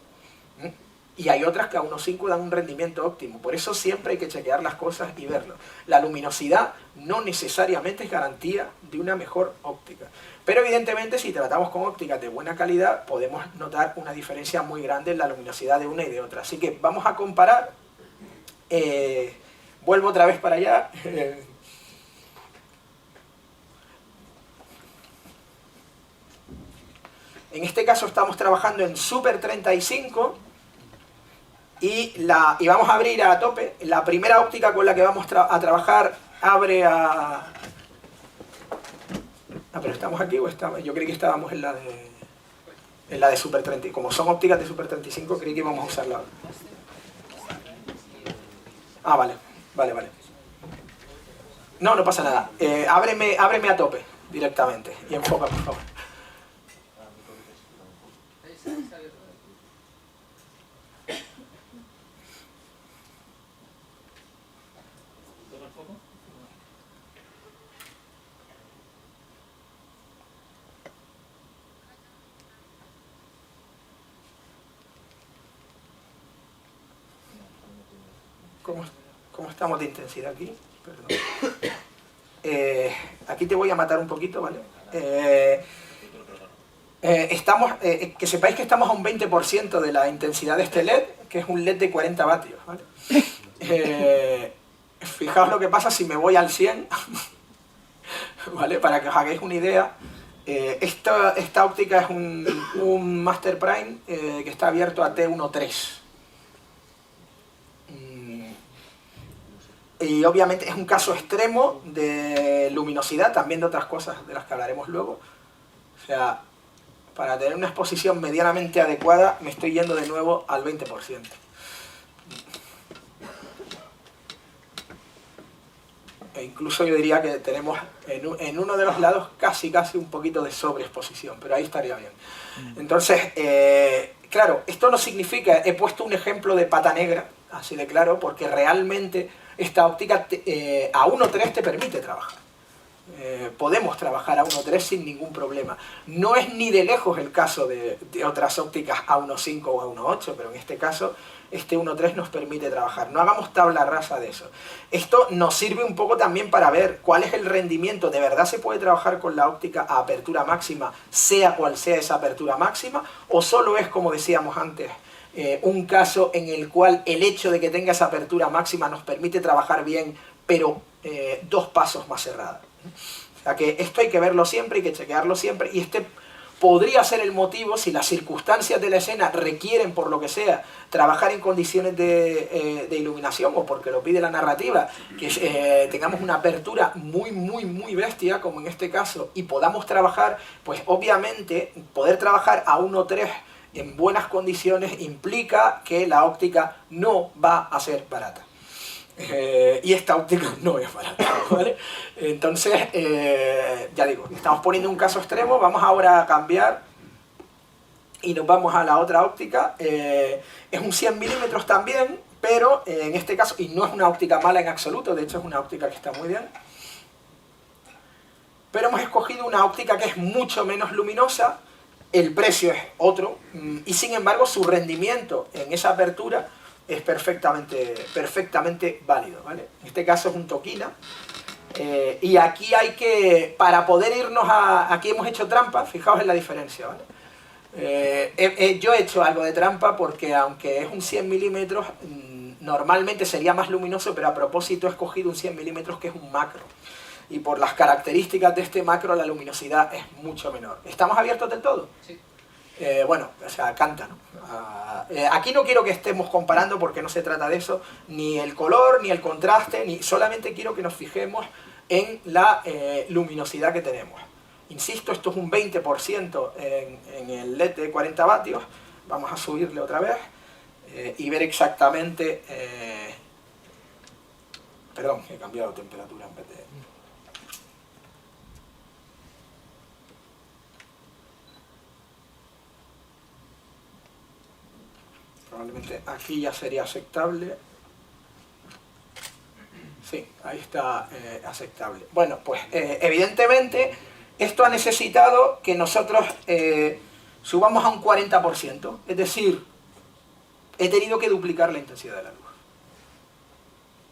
Y hay otras que a 1.5 dan un rendimiento óptimo. Por eso siempre hay que chequear las cosas y verlo. La luminosidad no necesariamente es garantía de una mejor óptica. Pero evidentemente si tratamos con ópticas de buena calidad podemos notar una diferencia muy grande en la luminosidad de una y de otra. Así que vamos a comparar. Vuelvo otra vez para allá. En este caso estamos trabajando en Super 35. Y vamos a abrir a tope. La primera óptica con la que vamos a trabajar abre a... Ah, pero ¿estamos aquí o estamos? Yo creí que estábamos en la de Super 30. Como son ópticas de Super 35, creí que íbamos a usarla. Ah, vale. No, no pasa nada. Ábreme a tope directamente. Y enfoca, por favor. ¿Cómo estamos de intensidad aquí? Perdón. Aquí te voy a matar un poquito, ¿vale? Que sepáis que estamos a un 20% de la intensidad de este LED, que es un LED de 40 vatios, ¿vale? Fijaos lo que pasa si me voy al 100, ¿vale? Para que os hagáis una idea. Esta óptica es un Master Prime que está abierto a T1.3. Y obviamente es un caso extremo de luminosidad, también de otras cosas de las que hablaremos luego. O sea, para tener una exposición medianamente adecuada me estoy yendo de nuevo al 20%. E incluso yo diría que tenemos en uno de los lados casi un poquito de sobreexposición, pero ahí estaría bien. Entonces, claro, esto no significa, he puesto un ejemplo de pata negra, así de claro, porque realmente esta óptica a 1.3 te permite trabajar. Podemos trabajar a 1.3 sin ningún problema. No es ni de lejos el caso de otras ópticas a 1.5 o a 1.8, pero en este caso este 1.3 nos permite trabajar. No hagamos tabla rasa de eso. Esto nos sirve un poco también para ver cuál es el rendimiento. ¿De verdad se puede trabajar con la óptica a apertura máxima, sea cual sea esa apertura máxima? ¿O solo es, como decíamos antes, un caso en el cual el hecho de que tenga esa apertura máxima nos permite trabajar bien, pero 2 pasos más cerrada? O sea que esto hay que verlo siempre, hay que chequearlo siempre, y este podría ser el motivo, si las circunstancias de la escena requieren, por lo que sea, trabajar en condiciones de iluminación, o porque lo pide la narrativa, que tengamos una apertura muy bestia, como en este caso, y podamos trabajar, pues obviamente poder trabajar a 1.3 en buenas condiciones implica que la óptica no va a ser barata. Y esta óptica no es barata, ¿vale? Entonces, ya digo, estamos poniendo un caso extremo. Vamos ahora a cambiar y nos vamos a la otra óptica. Es un 100 milímetros también, pero en este caso, y no es una óptica mala en absoluto, de hecho es una óptica que está muy bien, pero hemos escogido una óptica que es mucho menos luminosa. El precio es otro, y sin embargo su rendimiento en esa apertura es perfectamente válido, ¿vale? En este caso es un Tokina, y aquí hay que, para poder irnos aquí hemos hecho trampa, fijaos en la diferencia, ¿vale? Yo he hecho algo de trampa porque aunque es un 100 milímetros, normalmente sería más luminoso, pero a propósito he escogido un 100 milímetros que es un macro. Y por las características de este macro la luminosidad es mucho menor. ¿Estamos abiertos del todo? Sí. Bueno, o sea, canta, ¿no? Aquí no quiero que estemos comparando porque no se trata de eso, ni el color, ni el contraste, solamente quiero que nos fijemos en la luminosidad que tenemos. Insisto, esto es un 20% en el LED de 40 vatios. Vamos a subirle otra vez y ver exactamente... perdón, he cambiado temperatura en vez de... Probablemente aquí ya sería aceptable. Sí, ahí está aceptable. Bueno, pues evidentemente esto ha necesitado que nosotros subamos a un 40%. Es decir, he tenido que duplicar la intensidad de la luz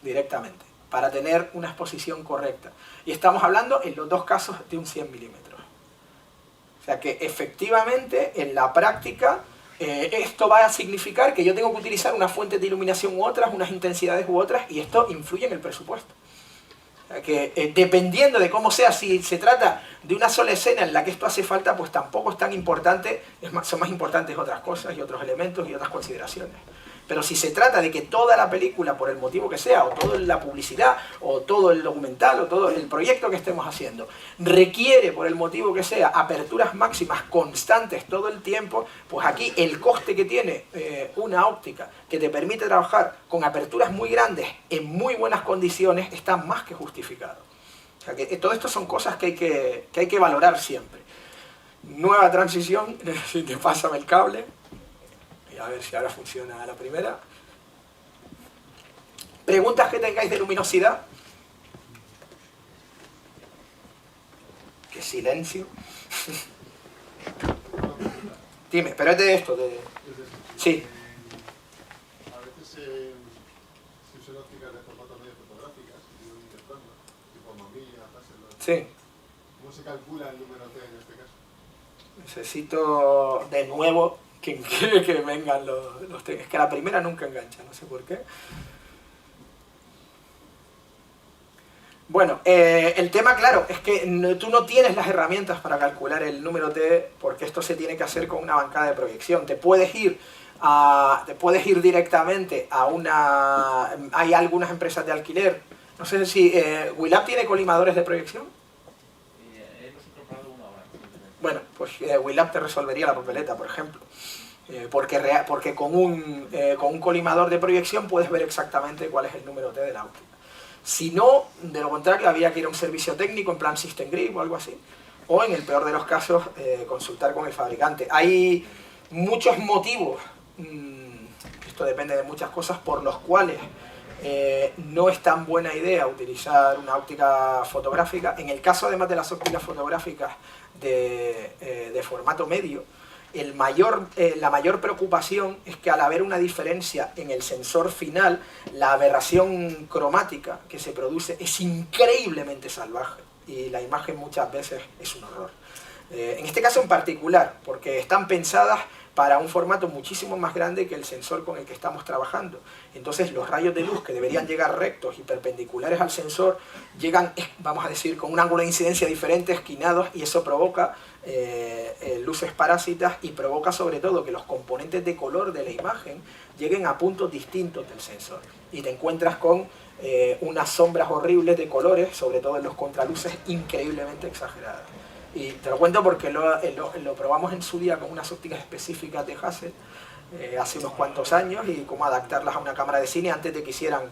directamente para tener una exposición correcta. Y estamos hablando en los dos casos de un 100 milímetros. O sea que efectivamente en la práctica esto va a significar que yo tengo que utilizar unas fuentes de iluminación u otras, unas intensidades u otras, y esto influye en el presupuesto. O sea que dependiendo de cómo sea, si se trata de una sola escena en la que esto hace falta, pues tampoco es tan importante, son más importantes otras cosas y otros elementos y otras consideraciones. Pero si se trata de que toda la película, por el motivo que sea, o toda la publicidad, o todo el documental, o todo el proyecto que estemos haciendo, requiere, por el motivo que sea, aperturas máximas constantes todo el tiempo, pues aquí el coste que tiene una óptica que te permite trabajar con aperturas muy grandes en muy buenas condiciones está más que justificado. O sea que todo esto son cosas que hay que valorar siempre. Nueva transición, si te pásame el cable. A ver si ahora funciona la primera. ¿Preguntas que tengáis de luminosidad? ¡Qué silencio! Dime, pero es de esto. Sí. A veces se usan ópticas de formato medio fotográficas, tipo mamilla, láser. Sí. ¿Cómo se calcula el número T en este caso? Necesito de nuevo que vengan los... Es que la primera nunca engancha, no sé por qué. Bueno, el tema, claro, es que tú no tienes las herramientas para calcular el número T, porque esto se tiene que hacer con una bancada de proyección. Te puedes ir directamente a una... Hay algunas empresas de alquiler. No sé si... ¿WILAB tiene colimadores de proyección? Hemos incorporado uno ahora. Bueno, pues WILAB te resolvería la papeleta, por ejemplo. Porque con un colimador de proyección puedes ver exactamente cuál es el número T de la óptica. Si no, de lo contrario, había que ir a un servicio técnico en plan System Grip o algo así. O en el peor de los casos, consultar con el fabricante. Hay muchos motivos, esto depende de muchas cosas, por los cuales no es tan buena idea utilizar una óptica fotográfica. En el caso además de las ópticas fotográficas de formato medio, la mayor preocupación es que al haber una diferencia en el sensor final, la aberración cromática que se produce es increíblemente salvaje y la imagen muchas veces es un horror. En este caso en particular, porque están pensadas para un formato muchísimo más grande que el sensor con el que estamos trabajando. Entonces los rayos de luz que deberían llegar rectos y perpendiculares al sensor llegan, vamos a decir, con un ángulo de incidencia diferente, esquinados, y eso provoca luces parásitas y provoca sobre todo que los componentes de color de la imagen lleguen a puntos distintos del sensor. Y te encuentras con unas sombras horribles de colores, sobre todo en los contraluces, increíblemente exageradas. Y te lo cuento porque lo probamos en su día con unas ópticas específicas de Hasselblad hace unos cuantos años y cómo adaptarlas a una cámara de cine antes de que hicieran...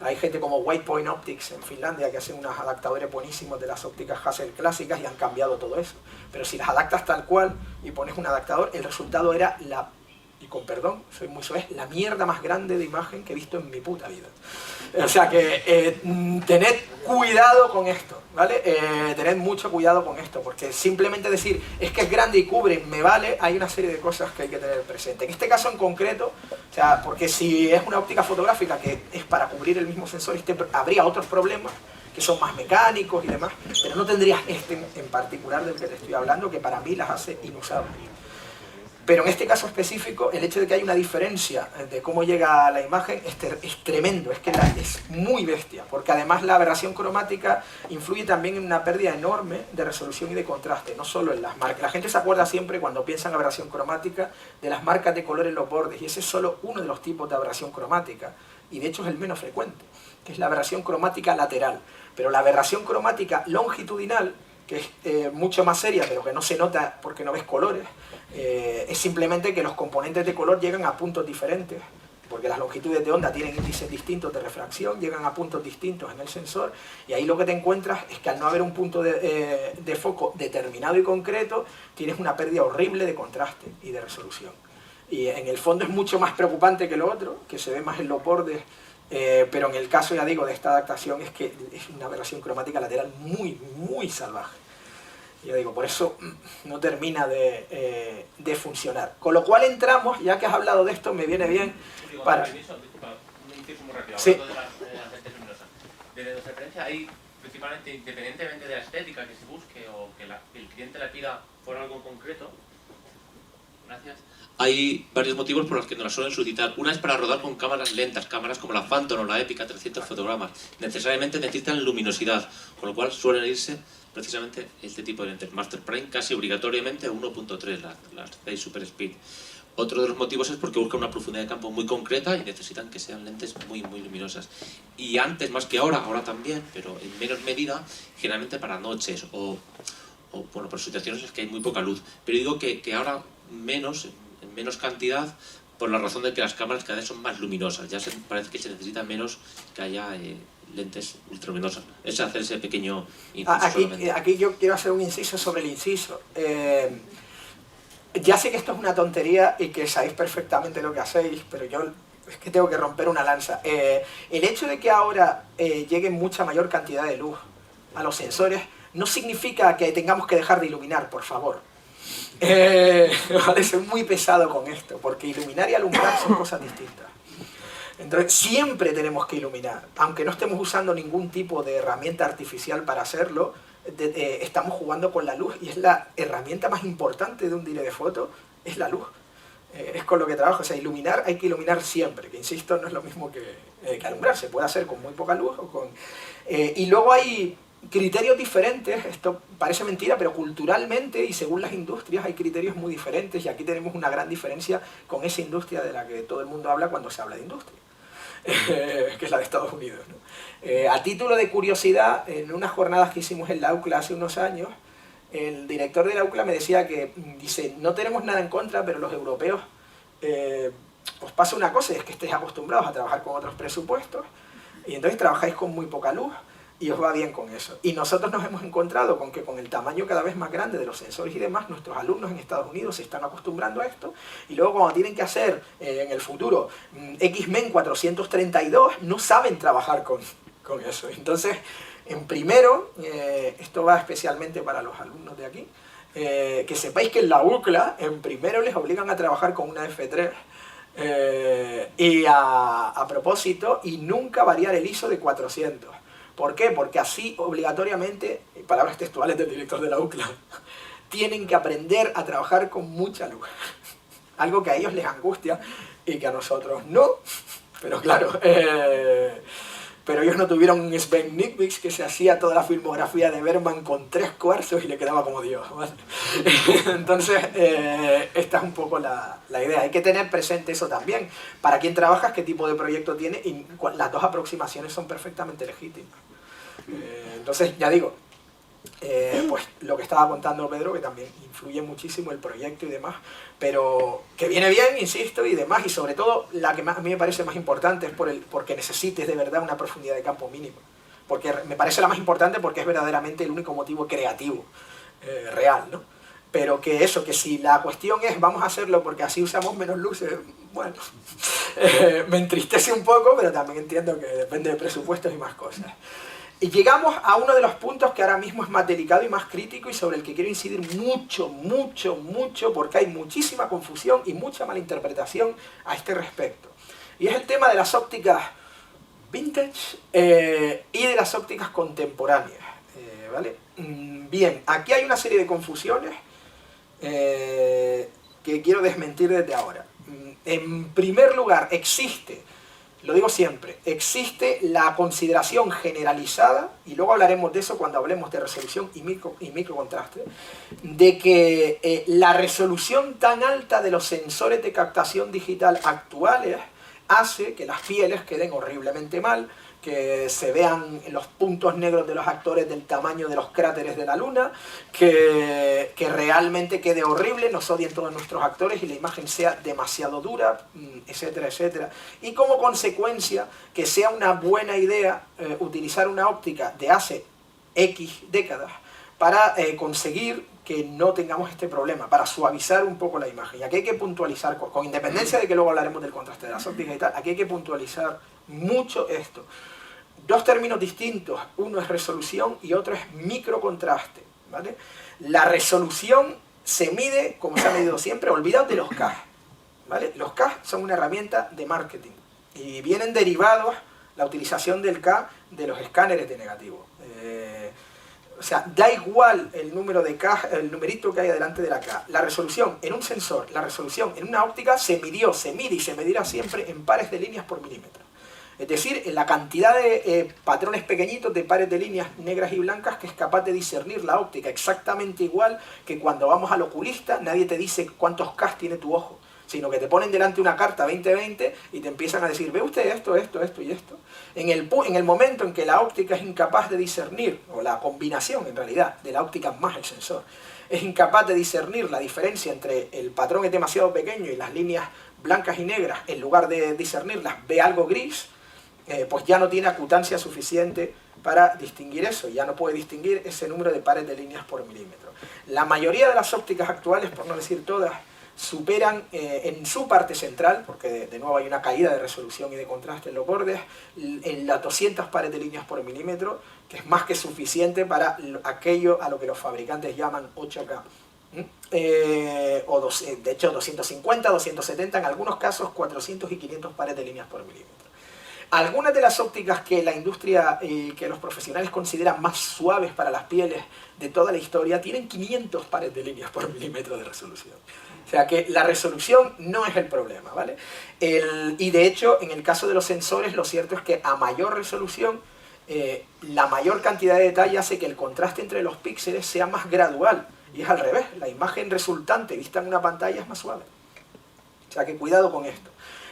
Hay gente como Waypoint Optics en Finlandia que hacen unos adaptadores buenísimos de las ópticas Hasselblad clásicas y han cambiado todo eso. Pero si las adaptas tal cual y pones un adaptador, el resultado era y con perdón, soy muy soez, la mierda más grande de imagen que he visto en mi puta vida. O sea que tened cuidado con esto, ¿vale? Tened mucho cuidado con esto, porque simplemente decir, es que es grande y cubre, me vale, hay una serie de cosas que hay que tener presente. En este caso en concreto, o sea, porque si es una óptica fotográfica que es para cubrir el mismo sensor, habría otros problemas que son más mecánicos y demás, pero no tendrías este en particular del que te estoy hablando, que para mí las hace inusables. Pero en este caso específico, el hecho de que hay una diferencia de cómo llega la imagen es tremendo, es muy bestia, porque además la aberración cromática influye también en una pérdida enorme de resolución y de contraste, no solo en las marcas. La gente se acuerda siempre, cuando piensa en aberración cromática, de las marcas de color en los bordes, y ese es solo uno de los tipos de aberración cromática, y de hecho es el menos frecuente, que es la aberración cromática lateral. Pero la aberración cromática longitudinal que es mucho más seria, pero que no se nota porque no ves colores, es simplemente que los componentes de color llegan a puntos diferentes, porque las longitudes de onda tienen índices distintos de refracción, llegan a puntos distintos en el sensor, y ahí lo que te encuentras es que al no haber un punto de foco determinado y concreto, tienes una pérdida horrible de contraste y de resolución. Y en el fondo es mucho más preocupante que lo otro, que se ve más en los bordes, pero en el caso, ya digo, de esta adaptación es que es una aberración cromática lateral muy, muy salvaje. Ya digo, por eso no termina de funcionar. Con lo cual entramos, ya que has hablado de esto, me viene bien para... Disculpa, un inciso muy rápido, Sí. hablando de las lentes luminosas. Desde nuestra experiencia hay, principalmente, independientemente de la estética que se busque o que el cliente le pida por algo concreto, gracias, hay varios motivos por los que nos las suelen suscitar. Una es para rodar con cámaras lentas, cámaras como la Phantom o la Epica 300 fotogramas. Necesariamente necesitan luminosidad, con lo cual suelen irse precisamente este tipo de lentes. Master Prime casi obligatoriamente a 1.3, las 6 Super Speed. Otro de los motivos es porque buscan una profundidad de campo muy concreta y necesitan que sean lentes muy, muy luminosas. Y antes, más que ahora también, pero en menos medida, generalmente para noches o bueno, por situaciones en las que hay muy poca luz. Pero digo que ahora menos, en menos cantidad, por la razón de que las cámaras cada vez son más luminosas. Ya parece que se necesita menos que haya lentes ultraluminosas. Es hacer ese pequeño inciso. Aquí yo quiero hacer un inciso sobre el inciso. Ya sé que esto es una tontería y que sabéis perfectamente lo que hacéis, pero yo es que tengo que romper una lanza. El hecho de que ahora llegue mucha mayor cantidad de luz a los sensores no significa que tengamos que dejar de iluminar, por favor. Vale, soy muy pesado con esto, porque iluminar y alumbrar son cosas distintas. Entonces siempre tenemos que iluminar, aunque no estemos usando ningún tipo de herramienta artificial para hacerlo. Estamos jugando con la luz y es la herramienta más importante de un directo de foto, es la luz. Es con lo que trabajo, o sea, iluminar, hay que iluminar siempre, que insisto, no es lo mismo que alumbrar, se puede hacer con muy poca luz o con... y luego hay criterios diferentes, esto parece mentira, pero culturalmente y según las industrias hay criterios muy diferentes, y aquí tenemos una gran diferencia con esa industria de la que todo el mundo habla cuando se habla de industria, que es la de Estados Unidos, ¿no? A título de curiosidad, en unas jornadas que hicimos en la UCLA hace unos años, el director de la UCLA me decía que, dice, no tenemos nada en contra, pero los europeos, os pasa una cosa, es que estéis acostumbrados a trabajar con otros presupuestos, y entonces trabajáis con muy poca luz, y os va bien con eso. Y nosotros nos hemos encontrado con que con el tamaño cada vez más grande de los sensores y demás, nuestros alumnos en Estados Unidos se están acostumbrando a esto, y luego cuando tienen que hacer en el futuro X-Men 432, no saben trabajar con eso. Entonces, en primero, esto va especialmente para los alumnos de aquí, que sepáis que en la UCLA, en primero les obligan a trabajar con una F3, y a propósito, y nunca variar el ISO de 400. ¿Por qué? Porque así, obligatoriamente, palabras textuales del director de la UCLA, tienen que aprender a trabajar con mucha luz. Algo que a ellos les angustia y que a nosotros no. Pero claro, pero ellos no tuvieron un Sven Nykvist que se hacía toda la filmografía de Bergman con 3 cuarzos y le quedaba como Dios, ¿vale? Entonces, esta es un poco la idea. Hay que tener presente eso también. Para quién trabajas, qué tipo de proyecto tiene, y las dos aproximaciones son perfectamente legítimas. Entonces, ya digo, pues lo que estaba contando Pedro, que también influye muchísimo el proyecto y demás, pero que viene bien, insisto, y demás, y sobre todo la que a mí me parece más importante es porque necesites de verdad una profundidad de campo mínima, porque me parece la más importante porque es verdaderamente el único motivo creativo real, ¿no? Pero que eso, que si la cuestión es vamos a hacerlo porque así usamos menos luces, bueno, me entristece un poco, pero también entiendo que depende de presupuestos y más cosas. Y llegamos a uno de los puntos que ahora mismo es más delicado y más crítico y sobre el que quiero incidir mucho, porque hay muchísima confusión y mucha malinterpretación a este respecto. Y es el tema de las ópticas vintage y de las ópticas contemporáneas, ¿vale? Bien, aquí hay una serie de confusiones que quiero desmentir desde ahora. En primer lugar, lo digo siempre, existe la consideración generalizada, y luego hablaremos de eso cuando hablemos de resolución y microcontraste, de que la resolución tan alta de los sensores de captación digital actuales hace que las pieles queden horriblemente mal, que se vean los puntos negros de los actores del tamaño de los cráteres de la Luna, que realmente quede horrible, nos odien todos nuestros actores y la imagen sea demasiado dura, etcétera, etcétera. Y como consecuencia, que sea una buena idea utilizar una óptica de hace X décadas para conseguir que no tengamos este problema, para suavizar un poco la imagen. Y aquí hay que puntualizar, con independencia de que luego hablaremos del contraste de las ópticas y tal, aquí hay que puntualizar mucho esto. Dos términos distintos, uno es resolución y otro es microcontraste, ¿vale? La resolución se mide, como se ha medido siempre, olvidaos de los CAS, ¿vale? Los CAS son una herramienta de marketing y vienen derivados la utilización del K de los escáneres de negativo. O sea, da igual el número de K, el numerito que hay delante de la K. La resolución en un sensor, la resolución en una óptica se midió, se mide y se medirá siempre en pares de líneas por milímetro. Es decir, en la cantidad de patrones pequeñitos de pares de líneas negras y blancas que es capaz de discernir la óptica, exactamente igual que cuando vamos al oculista, nadie te dice cuántos K tiene tu ojo, sino que te ponen delante una carta 20-20 y te empiezan a decir, ¿ve usted esto, esto, esto y esto? En el momento en que la óptica es incapaz de discernir, o la combinación en realidad, de la óptica más el sensor, es incapaz de discernir la diferencia entre el patrón es demasiado pequeño y las líneas blancas y negras, en lugar de discernirlas, ve algo gris, pues ya no tiene acutancia suficiente para distinguir eso, ya no puede distinguir ese número de pares de líneas por milímetro. La mayoría de las ópticas actuales, por no decir todas, superan en su parte central, porque de nuevo hay una caída de resolución y de contraste en los bordes, en las 200 pares de líneas por milímetro, que es más que suficiente para aquello a lo que los fabricantes llaman 8K. De hecho 250, 270, en algunos casos 400 y 500 pares de líneas por milímetro. Algunas de las ópticas que la industria y que los profesionales consideran más suaves para las pieles de toda la historia tienen 500 pares de líneas por milímetro de resolución. O sea que la resolución no es el problema, ¿vale? Y de hecho, en el caso de los sensores, lo cierto es que a mayor resolución, la mayor cantidad de detalle hace que el contraste entre los píxeles sea más gradual. Y es al revés, la imagen resultante vista en una pantalla es más suave. O sea que cuidado con esto.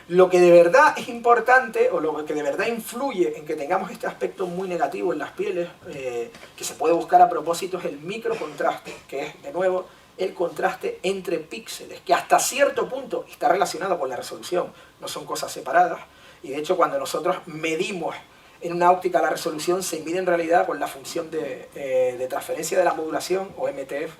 Lo que de verdad es importante, o lo que de verdad influye en que tengamos este aspecto muy negativo en las pieles, que se puede buscar a propósito, es el microcontraste, que es, de nuevo, el contraste entre píxeles, que hasta cierto punto está relacionado con la resolución, no son cosas separadas, y de hecho cuando nosotros medimos en una óptica la resolución, se mide en realidad con la función de transferencia de la modulación, o MTF,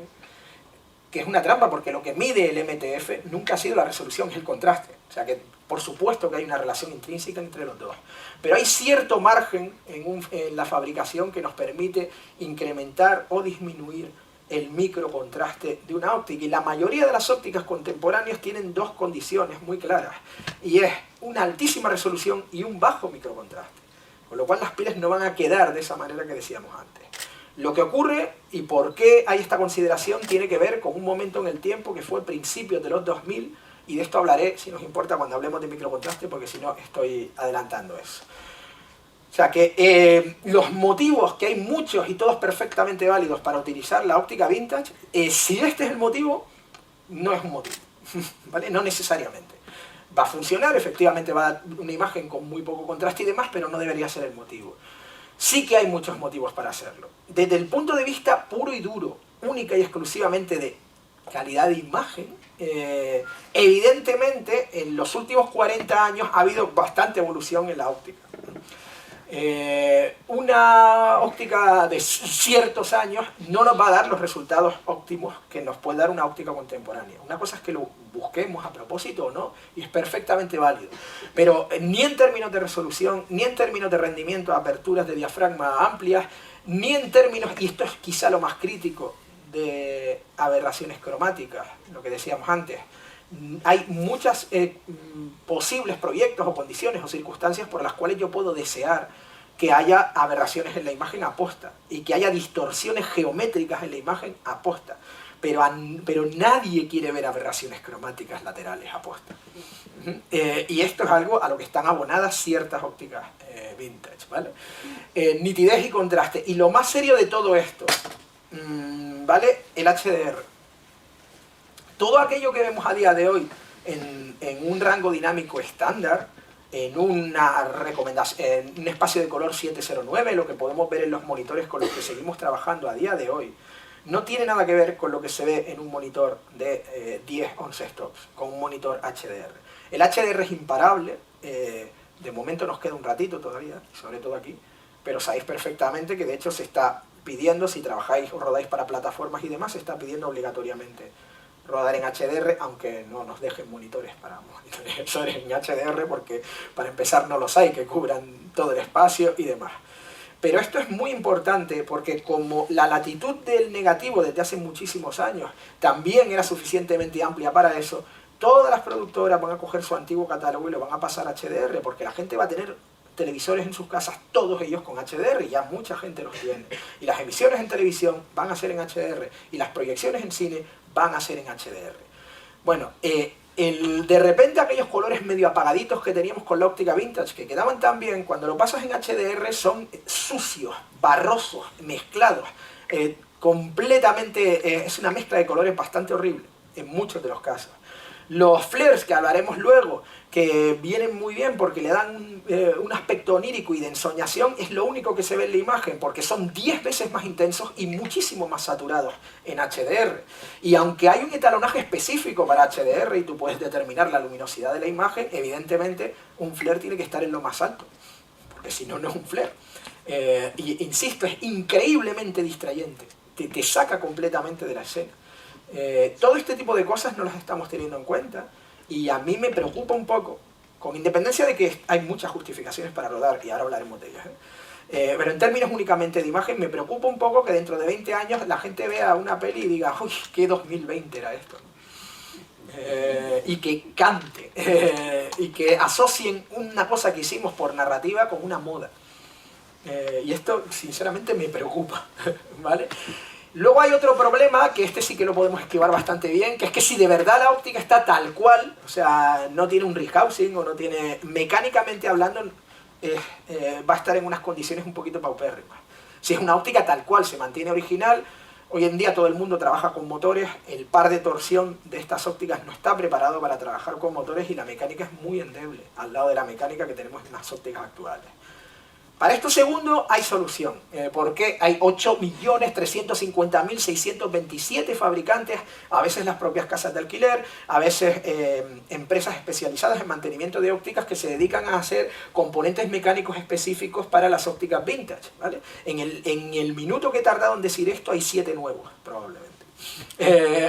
que es una trampa, porque lo que mide el MTF nunca ha sido la resolución, es el contraste. O sea que, por supuesto que hay una relación intrínseca entre los dos. Pero hay cierto margen en la fabricación que nos permite incrementar o disminuir el microcontraste de una óptica. Y la mayoría de las ópticas contemporáneas tienen dos condiciones muy claras. Y es una altísima resolución y un bajo microcontraste. Con lo cual las pieles no van a quedar de esa manera que decíamos antes. Lo que ocurre y por qué hay esta consideración tiene que ver con un momento en el tiempo que fue principios de los 2000, y de esto hablaré, si nos importa, cuando hablemos de microcontraste, porque si no estoy adelantando eso. O sea que los motivos, que hay muchos y todos perfectamente válidos para utilizar la óptica vintage, si este es el motivo, no es un motivo, ¿vale? No necesariamente. Va a funcionar, efectivamente va a dar una imagen con muy poco contraste y demás, pero no debería ser el motivo. Sí que hay muchos motivos para hacerlo. Desde el punto de vista puro y duro, única y exclusivamente de calidad de imagen, evidentemente en los últimos 40 años ha habido bastante evolución en la óptica. Una óptica de ciertos años no nos va a dar los resultados óptimos que nos puede dar una óptica contemporánea. Una cosa es que lo busquemos a propósito o no, y es perfectamente válido. Pero ni en términos de resolución, ni en términos de rendimiento, aperturas de diafragma amplias, ni en términos, y esto es quizá lo más crítico, de aberraciones cromáticas, lo que decíamos antes. Hay muchas posibles proyectos o condiciones o circunstancias por las cuales yo puedo desear que haya aberraciones en la imagen aposta y que haya distorsiones geométricas en la imagen aposta, pero nadie quiere ver aberraciones cromáticas laterales aposta. Y esto es algo a lo que están abonadas ciertas ópticas vintage, ¿vale? Nitidez y contraste. Y lo más serio de todo esto, ¿vale? El HDR. Todo aquello que vemos a día de hoy en un rango dinámico estándar en una recomendación, en un espacio de color 709, lo que podemos ver en los monitores con los que seguimos trabajando a día de hoy, no tiene nada que ver con lo que se ve en un monitor de 10-11 stops, con un monitor HDR. El HDR es imparable, de momento nos queda un ratito todavía, sobre todo aquí, pero sabéis perfectamente que de hecho se está pidiendo, si trabajáis o rodáis para plataformas y demás, se está pidiendo obligatoriamente rodar en HDR, aunque no nos dejen monitores para monitorizar en HDR, porque para empezar no los hay que cubran todo el espacio y demás. Pero esto es muy importante porque como la latitud del negativo desde hace muchísimos años también era suficientemente amplia para eso, todas las productoras van a coger su antiguo catálogo y lo van a pasar a HDR, porque la gente va a tener televisores en sus casas, todos ellos con HDR, y ya mucha gente los tiene. Y las emisiones en televisión van a ser en HDR, y las proyecciones en cine van a ser en HDR. Bueno, de repente aquellos colores medio apagaditos que teníamos con la óptica vintage, que quedaban tan bien, cuando lo pasas en HDR son sucios, barrosos, mezclados, completamente, es una mezcla de colores bastante horrible, en muchos de los casos. Los flares, que hablaremos luego, que vienen muy bien porque le dan un aspecto onírico y de ensoñación, es lo único que se ve en la imagen, porque son 10 veces más intensos y muchísimo más saturados en HDR. Y aunque hay un etalonaje específico para HDR y tú puedes determinar la luminosidad de la imagen, evidentemente un flare tiene que estar en lo más alto, porque si no, no es un flare. Y insisto, es increíblemente distrayente, te saca completamente de la escena. Todo este tipo de cosas no las estamos teniendo en cuenta y a mí me preocupa un poco, con independencia de que hay muchas justificaciones para rodar, y ahora hablaremos de ellas, pero en términos únicamente de imagen me preocupa un poco que dentro de 20 años la gente vea una peli y diga, uy, qué 2020 era esto, y que cante, y que asocien una cosa que hicimos por narrativa con una moda, y esto sinceramente me preocupa, ¿vale? Luego hay otro problema, que este sí que lo podemos esquivar bastante bien, que es que si de verdad la óptica está tal cual, o sea, no tiene un rehousing o no tiene, mecánicamente hablando, va a estar en unas condiciones un poquito paupérrimas. Si es una óptica tal cual, se mantiene original, hoy en día todo el mundo trabaja con motores, el par de torsión de estas ópticas no está preparado para trabajar con motores y la mecánica es muy endeble, al lado de la mecánica que tenemos en las ópticas actuales. Para esto segundo hay solución, porque hay 8.350.627 fabricantes, a veces las propias casas de alquiler, a veces empresas especializadas en mantenimiento de ópticas que se dedican a hacer componentes mecánicos específicos para las ópticas vintage, ¿vale? En el minuto que he tardado en decir esto hay 7 nuevos, probablemente.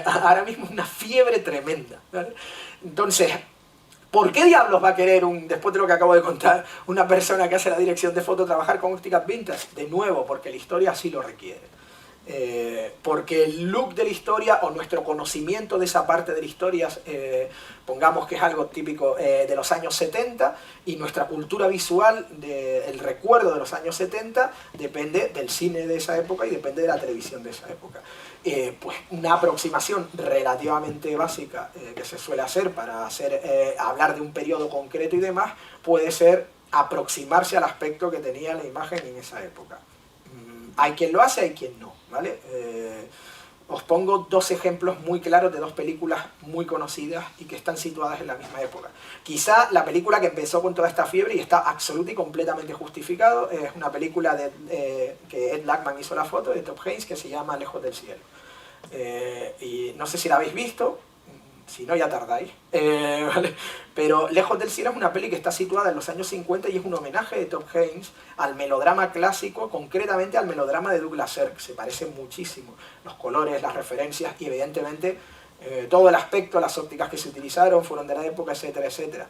Ahora mismo es una fiebre tremenda, ¿vale? Entonces, ¿por qué diablos va a querer, después de lo que acabo de contar, una persona que hace la dirección de foto trabajar con ópticas vintage? De nuevo, porque la historia así lo requiere. Porque el look de la historia o nuestro conocimiento de esa parte de la historia, pongamos que es algo típico de los años 70, y nuestra cultura visual, el recuerdo de los años 70, depende del cine de esa época y depende de la televisión de esa época. Pues una aproximación relativamente básica que se suele hacer para hablar de un periodo concreto y demás, puede ser aproximarse al aspecto que tenía la imagen en esa época. Hay quien lo hace, hay quien no, ¿vale? Os pongo 2 ejemplos muy claros de 2 películas muy conocidas y que están situadas en la misma época. Quizá la película que empezó con toda esta fiebre y está absoluta y completamente justificado es una película que Ed Lachman hizo la foto, de Tom Hanks, que se llama Lejos del cielo. Y no sé si la habéis visto, si no ya tardáis, ¿vale? Pero Lejos del cielo es una peli que está situada en los años 50 y es un homenaje de Tom Hanks al melodrama clásico, concretamente al melodrama de Douglas Sirk. Se parece muchísimo, los colores, las referencias y evidentemente todo el aspecto, las ópticas que se utilizaron fueron de la época, etcétera, etcétera.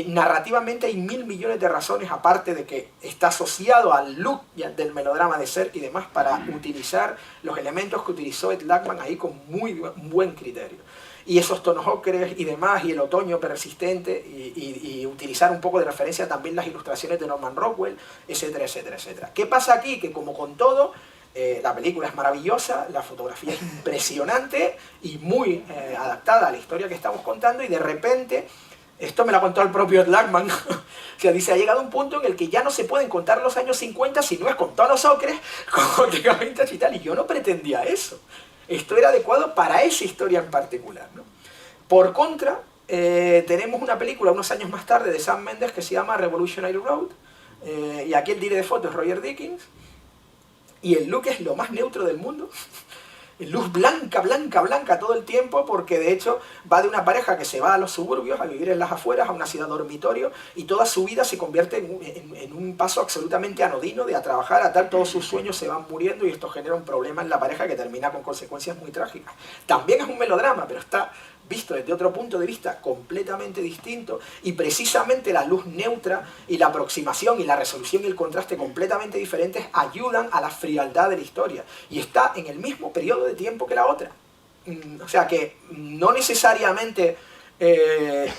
Narrativamente hay 1000 millones de razones, aparte de que está asociado al look del melodrama de Sirk y demás, para utilizar los elementos que utilizó Ed Lachman ahí con muy buen criterio. Y esos tonos ocres y demás, y el otoño persistente, y utilizar un poco de referencia también las ilustraciones de Norman Rockwell, etcétera, etcétera, etcétera. ¿Qué pasa aquí? Que como con todo, la película es maravillosa, la fotografía es impresionante y muy adaptada a la historia que estamos contando, y de repente, esto me lo contó el propio Ed Lachman, o sea, dice, ha llegado un punto en el que ya no se pueden contar los años 50 si no es con tonos ocres, con ópticamente y tal, y yo no pretendía eso. Esto era adecuado para esa historia en particular, ¿no? Por contra, tenemos una película unos años más tarde de Sam Mendes que se llama Revolutionary Road, y aquí el director de foto es Roger Deakins, y el look es lo más neutro del mundo. Luz blanca, blanca, blanca todo el tiempo, porque de hecho va de una pareja que se va a los suburbios, a vivir en las afueras, a una ciudad dormitorio, y toda su vida se convierte en un paso absolutamente anodino de a trabajar a tal, todos sus sueños se van muriendo y esto genera un problema en la pareja que termina con consecuencias muy trágicas. También es un melodrama, pero está visto desde otro punto de vista completamente distinto, y precisamente la luz neutra y la aproximación y la resolución y el contraste completamente diferentes ayudan a la frialdad de la historia, y está en el mismo periodo de tiempo que la otra. O sea que no necesariamente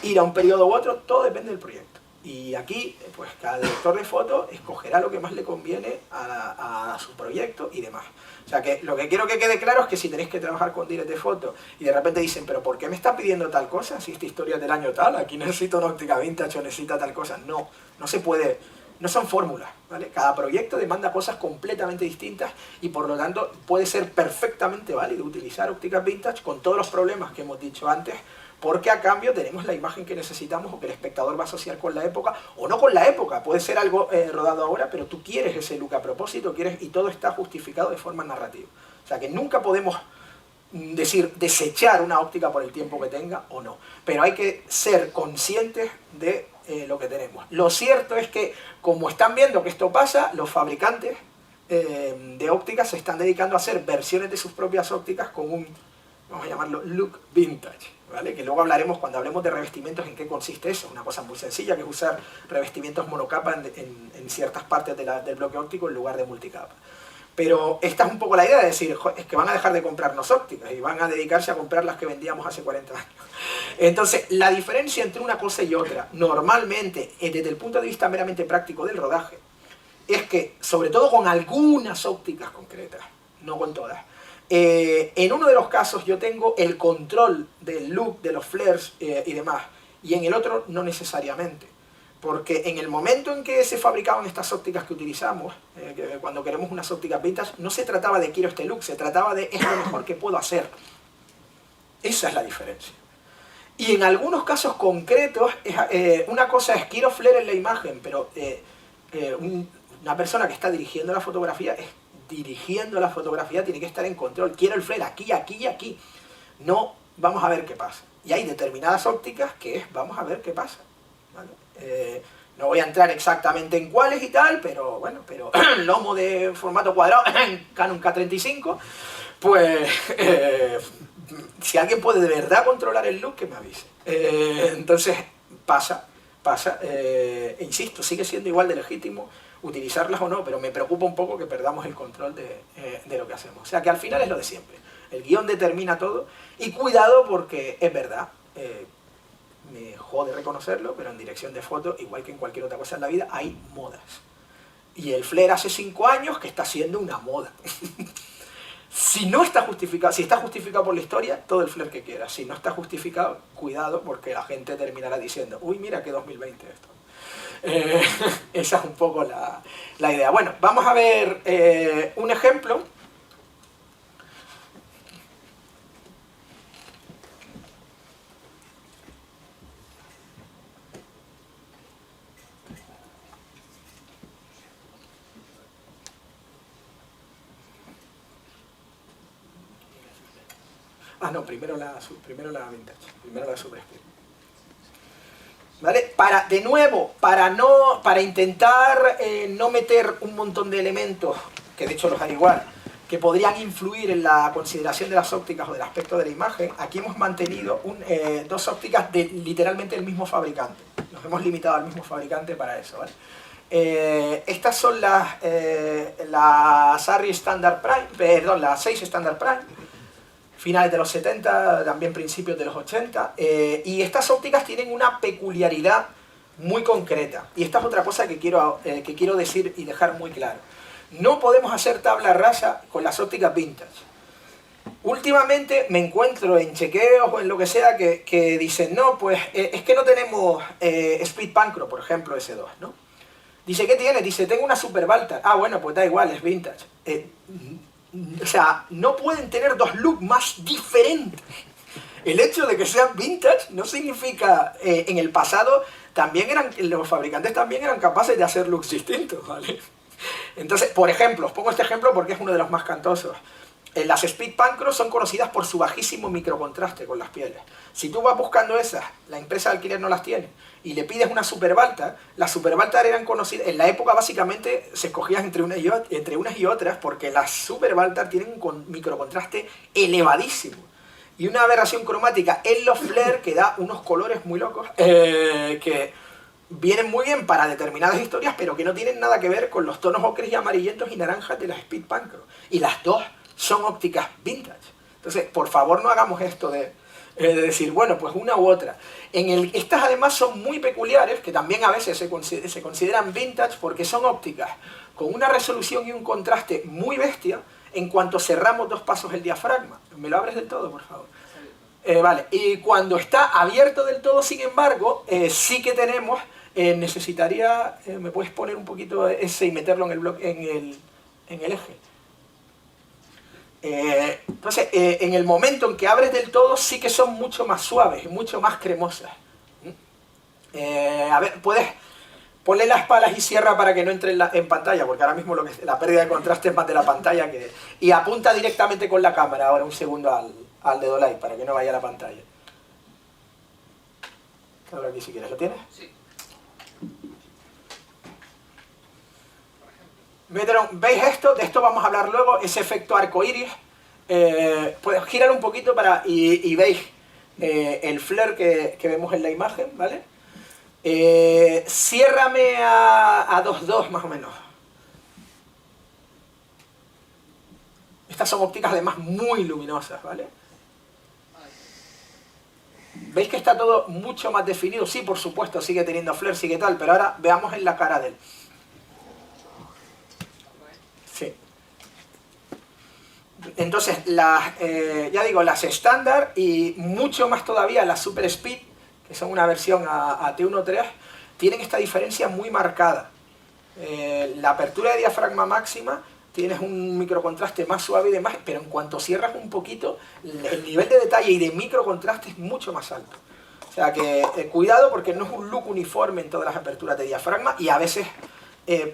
ir a un periodo u otro, todo depende del proyecto. Y aquí, pues cada director de foto escogerá lo que más le conviene a su proyecto y demás. O sea que lo que quiero que quede claro es que si tenéis que trabajar con direct de foto y de repente dicen, pero ¿por qué me está pidiendo tal cosa? Si esta historia es del año tal, aquí necesito una óptica vintage o necesita tal cosa. No, no se puede, no son fórmulas, ¿vale? Cada proyecto demanda cosas completamente distintas y por lo tanto puede ser perfectamente válido utilizar ópticas vintage con todos los problemas que hemos dicho antes, porque a cambio tenemos la imagen que necesitamos o que el espectador va a asociar con la época, o no con la época, puede ser algo rodado ahora, pero tú quieres ese look a propósito, quieres, y todo está justificado de forma narrativa. O sea que nunca podemos decir desechar una óptica por el tiempo que tenga o no, pero hay que ser conscientes de lo que tenemos. Lo cierto es que, como están viendo que esto pasa, los fabricantes de ópticas se están dedicando a hacer versiones de sus propias ópticas con un, vamos a llamarlo, look vintage, ¿vale? Que luego hablaremos cuando hablemos de revestimientos en qué consiste eso. Una cosa muy sencilla que es usar revestimientos monocapa en ciertas partes del bloque óptico en lugar de multicapa. Pero esta es un poco la idea de decir, es que van a dejar de comprarnos ópticas y van a dedicarse a comprar las que vendíamos hace 40 años. Entonces, la diferencia entre una cosa y otra, normalmente, desde el punto de vista meramente práctico del rodaje, es que, sobre todo con algunas ópticas concretas, no con todas, en uno de los casos yo tengo el control del look, de los flares y demás, y en el otro no necesariamente. Porque en el momento en que se fabricaban estas ópticas que utilizamos, cuando queremos unas ópticas vintage, no se trataba de quiero este look, se trataba de es lo mejor que puedo hacer. Esa es la diferencia. Y en algunos casos concretos, una cosa es quiero flare en la imagen, pero una persona que está dirigiendo la fotografía, tiene que estar en control. Quiero el flare aquí, aquí y aquí. No, vamos a ver qué pasa. Y hay determinadas ópticas que es vamos a ver qué pasa, ¿vale? No voy a entrar exactamente en cuáles y tal, pero bueno, lomo de formato cuadrado, Canon K35, pues si alguien puede de verdad controlar el look, que me avise. Entonces pasa, insisto, sigue siendo igual de legítimo utilizarlas o no, pero me preocupa un poco que perdamos el control de lo que hacemos. O sea que al final es lo de siempre, el guión determina todo, y cuidado porque es verdad, me jode reconocerlo, pero en dirección de foto, igual que en cualquier otra cosa en la vida, hay modas. Y el flare hace 5 años que está siendo una moda. Si no está justificado, si está justificado por la historia, todo el flare que quieras. Si no está justificado, cuidado, porque la gente terminará diciendo, uy, mira que 2020 esto. Esa es un poco la idea. Bueno, vamos a ver un ejemplo. Ah, no, primero la vintage, primero la Super Speed. ¿Vale? De nuevo, para intentar no meter un montón de elementos, que de hecho los hay igual, que podrían influir en la consideración de las ópticas o del aspecto de la imagen, aquí hemos mantenido dos ópticas de literalmente el mismo fabricante. Nos hemos limitado al mismo fabricante para eso, ¿vale? Estas son las Arri Standard Prime, perdón, las 6 Standard Prime, finales de los 70, también principios de los 80, y estas ópticas tienen una peculiaridad muy concreta, y esta es otra cosa que quiero decir y dejar muy claro. No podemos hacer tabla rasa con las ópticas vintage. Últimamente me encuentro en chequeos o en lo que sea que dicen, no, pues es que no tenemos Speed Pancro, por ejemplo, S2, ¿no? Dice, ¿qué tiene? Dice, tengo una Super Baltar. Ah, bueno, pues da igual, es vintage. O sea, no pueden tener dos looks más diferentes. el hecho de que sean vintage no significa, en el pasado también los fabricantes también eran capaces de hacer looks distintos, ¿vale? Entonces, por ejemplo, os pongo este ejemplo porque es uno de los más cantosos. Las Speed Pancro son conocidas por su bajísimo microcontraste con las pieles. Si tú vas buscando esas, la empresa de alquiler no las tiene, y le pides una Super Baltar, las Super Baltar eran conocidas, en la época básicamente se escogían entre unas y otras porque las Super Baltar tienen un microcontraste elevadísimo. Y una aberración cromática en los flare que da unos colores muy locos, que vienen muy bien para determinadas historias, pero que no tienen nada que ver con los tonos ocres y amarillentos y naranjas de las Speed Pancro. Y las dos son ópticas vintage. Entonces, por favor, no hagamos esto de decir, bueno, pues una u otra. Estas además son muy peculiares, que también a veces se consideran vintage porque son ópticas con una resolución y un contraste muy bestia en cuanto cerramos 2 pasos el diafragma. ¿Me lo abres del todo, por favor? Vale, y cuando está abierto del todo, sin embargo, sí que tenemos, necesitaría, ¿me puedes poner un poquito ese y meterlo en el bloque, en el eje? Entonces, en el momento en que abres del todo, sí que son mucho más suaves y mucho más cremosas. A ver, puedes ponle las palas y cierra para que no entre en pantalla, porque ahora mismo la pérdida de contraste es más de la pantalla que... Y apunta directamente con la cámara, ahora un segundo al dedo light, para que no vaya a la pantalla. Ahora aquí si quieres, ¿lo tienes? Sí. ¿Veis esto? De esto vamos a hablar luego, ese efecto arcoíris. Puedes girar un poquito y veis el flare que vemos en la imagen, ¿vale? Ciérrame a 2.2 más o menos. Estas son ópticas además muy luminosas, ¿vale? ¿Veis que está todo mucho más definido? Sí, por supuesto, sigue teniendo flare, sigue tal, pero ahora veamos en la cara de él. Sí. Entonces, ya digo, las estándar y mucho más todavía las Super Speed, que son una versión a T1.3, tienen esta diferencia muy marcada. La apertura de diafragma máxima, tienes un microcontraste más suave y demás, pero en cuanto cierras un poquito, el nivel de detalle y de microcontraste es mucho más alto. O sea que cuidado porque no es un look uniforme en todas las aperturas de diafragma y a veces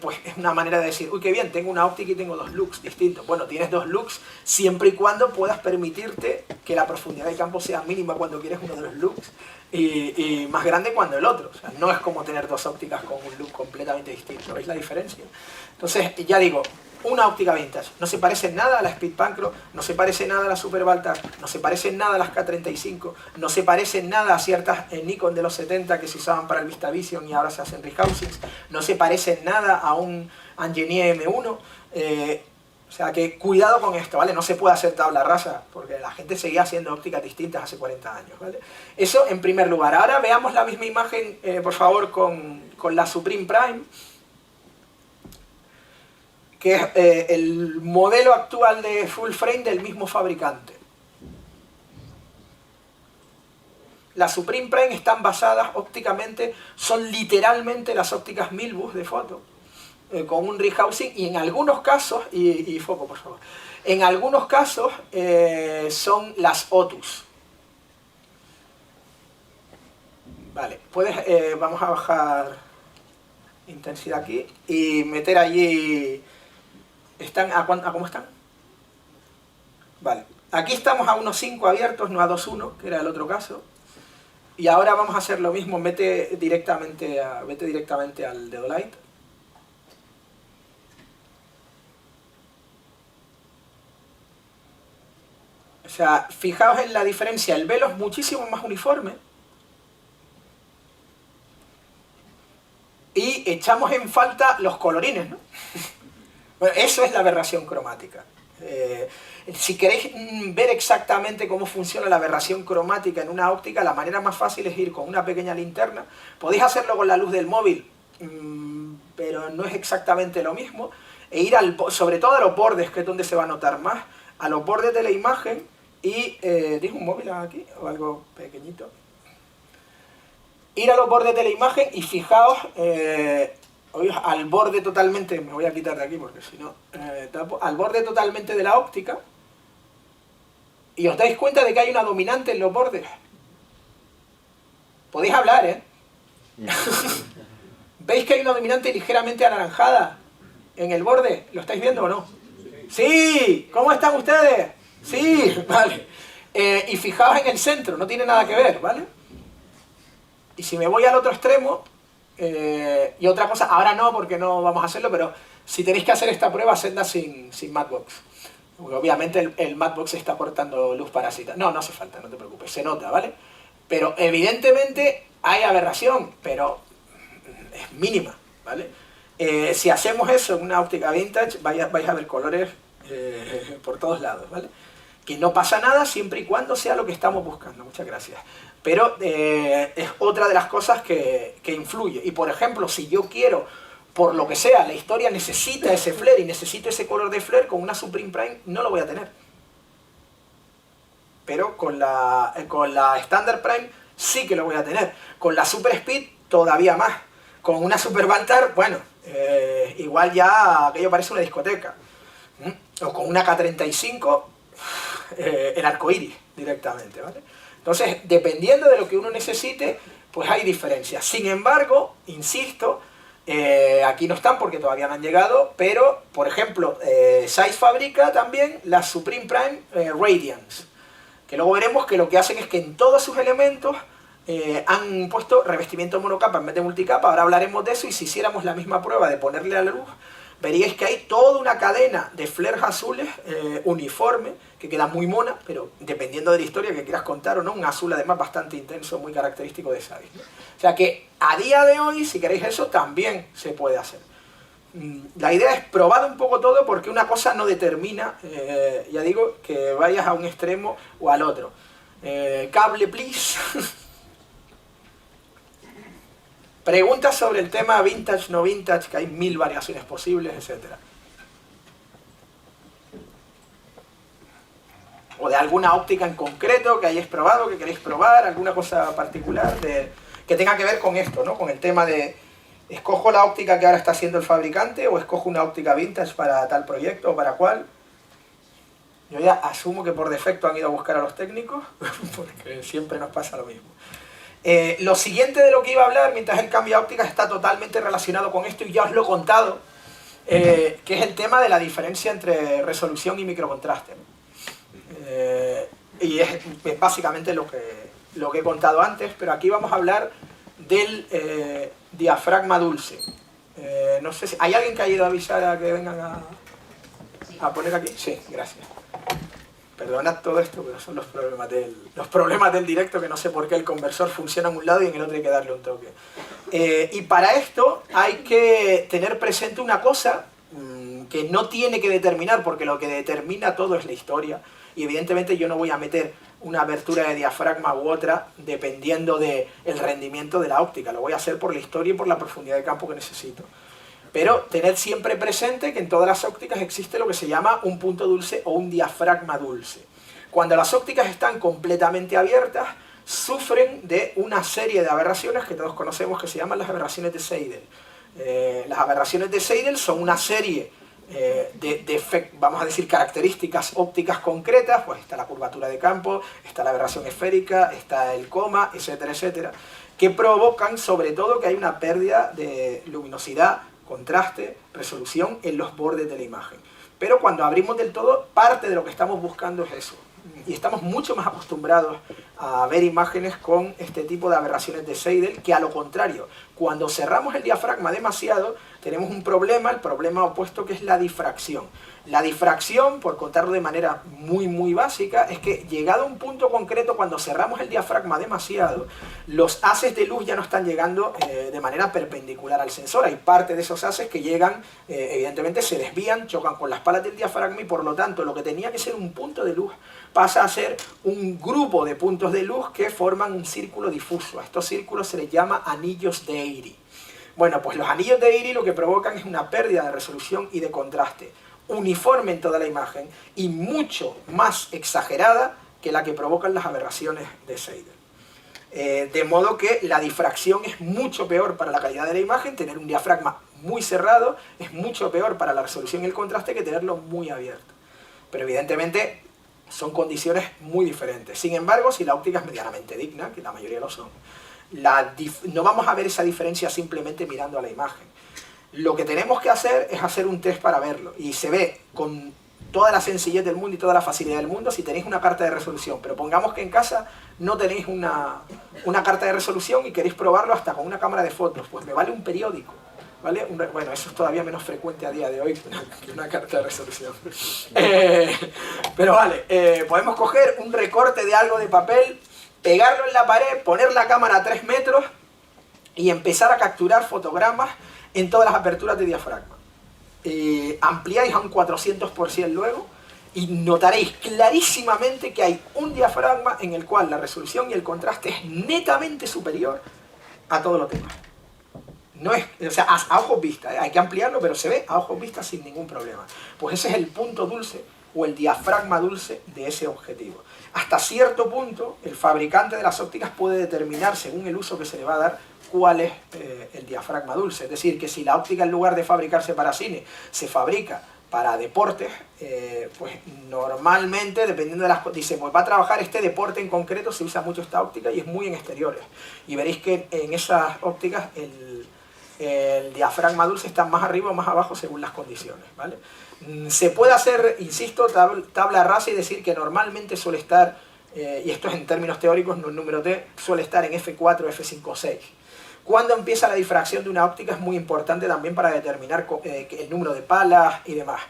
pues es una manera de decir, uy, qué bien, tengo una óptica y tengo 2 looks distintos. Bueno, tienes 2 looks siempre y cuando puedas permitirte que la profundidad de campo sea mínima cuando quieres uno de los looks y más grande cuando el otro. O sea, no es como tener 2 ópticas con un look completamente distinto. ¿Veis la diferencia? Entonces, ya digo, una óptica vintage. No se parece en nada a la Speed Pancro, no se parece en nada a la Super Baltar, no se parece en nada a las K35, no se parece en nada a ciertas Nikon de los 70 que se usaban para el VistaVision y ahora se hacen rehousings, no se parece en nada a un Angenier M1, o sea que cuidado con esto, ¿vale? No se puede hacer tabla rasa, porque la gente seguía haciendo ópticas distintas hace 40 años, ¿vale? Eso en primer lugar. Ahora veamos la misma imagen, por favor, con la Supreme Prime, que es el modelo actual de full frame del mismo fabricante. Las Supreme Prime están basadas ópticamente, son literalmente las ópticas Milbus de foto, con un rehousing y en algunos casos, y foco por favor, en algunos casos son las Otus. Vale, vamos a bajar intensidad aquí y meter allí... ¿A cómo están? Vale. Aquí estamos a 1.5 abiertos, no a 2.1, que era el otro caso. Y ahora vamos a hacer lo mismo, vete directamente al dedo light. O sea, fijaos en la diferencia, el velo es muchísimo más uniforme. Y echamos en falta los colorines, ¿no? Bueno, eso es la aberración cromática. Si queréis ver exactamente cómo funciona la aberración cromática en una óptica, la manera más fácil es ir con una pequeña linterna. Podéis hacerlo con la luz del móvil, pero no es exactamente lo mismo. E ir sobre todo a los bordes, que es donde se va a notar más, a los bordes de la imagen y... ¿tienes un móvil aquí o algo pequeñito? Ir a los bordes de la imagen y fijaos... al borde totalmente, me voy a quitar de aquí porque si no tapo, al borde totalmente de la óptica, Y os dais cuenta de que hay una dominante en los bordes. Podéis hablar, ¿eh? ¿Veis que hay una dominante ligeramente anaranjada en el borde? ¿Lo estáis viendo o no? ¡Sí! ¿Cómo están ustedes? Sí, vale. Y fijaos en el centro, no tiene nada que ver, ¿vale? Y si me voy al otro extremo, y otra cosa, ahora no porque no vamos a hacerlo, pero si tenéis que hacer esta prueba, hacedla sin Matchbox. Porque obviamente el Matchbox está aportando luz parásita. No, no hace falta, no te preocupes, se nota, ¿vale? Pero evidentemente hay aberración, pero es mínima, ¿vale? Si hacemos eso en una óptica vintage, vais a ver colores por todos lados, ¿vale? Que no pasa nada siempre y cuando sea lo que estamos buscando. Muchas gracias. Pero es otra de las cosas que influye. Y por ejemplo, si yo quiero, por lo que sea, la historia necesita ese flare y necesito ese color de flare, con una Supreme Prime no lo voy a tener. Pero con la Standard Prime sí que lo voy a tener. Con la Super Speed todavía más. Con una Super Bantar, bueno, igual ya aquello parece una discoteca. O con una K35, el arcoíris directamente, ¿vale? Entonces, dependiendo de lo que uno necesite, pues hay diferencias. Sin embargo, insisto, aquí no están porque todavía no han llegado, pero, por ejemplo, Zeiss fabrica también la Supreme Prime Radiance, que luego veremos que lo que hacen es que en todos sus elementos han puesto revestimiento monocapa en vez de multicapa. Ahora hablaremos de eso, y si hiciéramos la misma prueba de ponerle a la luz, veríais que hay toda una cadena de flares azules uniforme, que queda muy mona, pero dependiendo de la historia que quieras contar o no, un azul además bastante intenso, muy característico de Zeiss, ¿no? O sea que a día de hoy, si queréis eso, también se puede hacer. La idea es probar un poco todo, porque una cosa no determina, ya digo, que vayas a un extremo o al otro. Cable, please. Preguntas sobre el tema vintage, no vintage, que hay 1000 variaciones posibles, etc. O de alguna óptica en concreto que hayáis probado, que queréis probar, alguna cosa particular que tenga que ver con esto, ¿no? Con el tema de, ¿escojo la óptica que ahora está haciendo el fabricante o escojo una óptica vintage para tal proyecto o para cuál? Yo ya asumo que por defecto han ido a buscar a los técnicos, porque siempre nos pasa lo mismo. Lo siguiente de lo que iba a hablar mientras él cambia ópticas está totalmente relacionado con esto, y ya os lo he contado, que es el tema de la diferencia entre resolución y microcontraste. Y es básicamente lo que he contado antes, pero aquí vamos a hablar del diafragma dulce. No sé si hay alguien que haya ido a avisar a que vengan a poner aquí. Sí, gracias. Perdonad todo esto, pero son los problemas del directo, que no sé por qué el conversor funciona en un lado y en el otro hay que darle un toque. Y para esto hay que tener presente una cosa que no tiene que determinar, porque lo que determina todo es la historia. Y evidentemente yo no voy a meter una abertura de diafragma u otra dependiendo del rendimiento de la óptica. Lo voy a hacer por la historia y por la profundidad de campo que necesito. Pero tened siempre presente que en todas las ópticas existe lo que se llama un punto dulce o un diafragma dulce. Cuando las ópticas están completamente abiertas, sufren de una serie de aberraciones que todos conocemos, que se llaman las aberraciones de Seidel. Las aberraciones de Seidel son una serie vamos a decir, características ópticas concretas. Pues está la curvatura de campo, está la aberración esférica, está el coma, etcétera, etcétera, que provocan sobre todo que hay una pérdida de luminosidad, contraste, resolución en los bordes de la imagen. Pero cuando abrimos del todo, parte de lo que estamos buscando es eso. Y estamos mucho más acostumbrados a ver imágenes con este tipo de aberraciones de Seidel, que a lo contrario, cuando cerramos el diafragma demasiado, tenemos un problema, el problema opuesto, que es la difracción. La difracción, por contarlo de manera muy básica, es que llegado a un punto concreto, cuando cerramos el diafragma demasiado, los haces de luz ya no están llegando de manera perpendicular al sensor. Hay parte de esos haces que llegan, evidentemente se desvían, chocan con las palas del diafragma, y por lo tanto lo que tenía que ser un punto de luz pasa a ser un grupo de puntos de luz que forman un círculo difuso. A estos círculos se les llama anillos de Airy. Bueno, pues los anillos de Airy lo que provocan es una pérdida de resolución y de contraste uniforme en toda la imagen, y mucho más exagerada que la que provocan las aberraciones de Seidel. De modo que la difracción es mucho peor para la calidad de la imagen. Tener un diafragma muy cerrado es mucho peor para la resolución y el contraste que tenerlo muy abierto. Pero evidentemente Son condiciones muy diferentes. Sin embargo, si la óptica es medianamente digna, que la mayoría lo son, no vamos a ver esa diferencia simplemente mirando a la imagen. Lo que tenemos que hacer es hacer un test para verlo. Y se ve con toda la sencillez del mundo y toda la facilidad del mundo si tenéis una carta de resolución. Pero pongamos que en casa no tenéis una carta de resolución y queréis probarlo hasta con una cámara de fotos. Pues me vale un periódico. ¿Vale? Bueno, eso es todavía menos frecuente a día de hoy que una carta de resolución. Pero vale, podemos coger un recorte de algo de papel, pegarlo en la pared, poner la cámara a 3 metros y empezar a capturar fotogramas en todas las aperturas de diafragma. Ampliáis a un 400% luego y notaréis clarísimamente que hay un diafragma en el cual la resolución y el contraste es netamente superior a todo lo demás. No es, o sea, a ojos vistas, hay que ampliarlo, pero se ve a ojos vistas sin ningún problema. Pues ese es el punto dulce o el diafragma dulce de ese objetivo. Hasta cierto punto, el fabricante de las ópticas puede determinar, según el uso que se le va a dar, cuál es el diafragma dulce. Es decir, que si la óptica, en lugar de fabricarse para cine, se fabrica para deportes, pues normalmente, dependiendo de las... Dice, pues va a trabajar este deporte en concreto, se usa mucho esta óptica y es muy en exteriores. Y veréis que en esas ópticas el diafragma dulce está más arriba o más abajo según las condiciones, ¿vale? Se puede hacer, insisto, tabla rasa y decir que normalmente suele estar, y esto es en términos teóricos, no en número T, suele estar en F4, F5, 6. Cuando empieza la difracción de una óptica es muy importante también para determinar el número de palas y demás.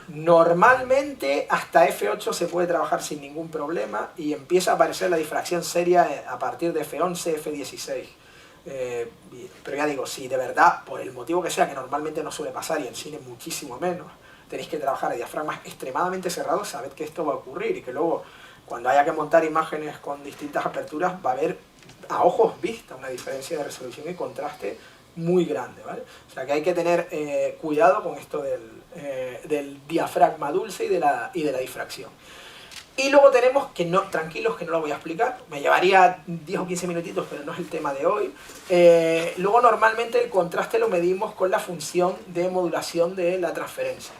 Normalmente hasta F8 se puede trabajar sin ningún problema y empieza a aparecer la difracción seria a partir de F11, F16. Pero ya digo, si de verdad, por el motivo que sea, que normalmente no suele pasar y en cine muchísimo menos, tenéis que trabajar a diafragmas extremadamente cerrados, sabed que esto va a ocurrir y que luego, cuando haya que montar imágenes con distintas aperturas, va a haber a ojos vista una diferencia de resolución y contraste muy grande, ¿vale? O sea que hay que tener cuidado con esto del diafragma dulce y de la difracción. Y luego tenemos, que no, tranquilos que no lo voy a explicar, me llevaría 10 o 15 minutitos, pero no es el tema de hoy. Luego normalmente el contraste lo medimos con la función de modulación de la transferencia.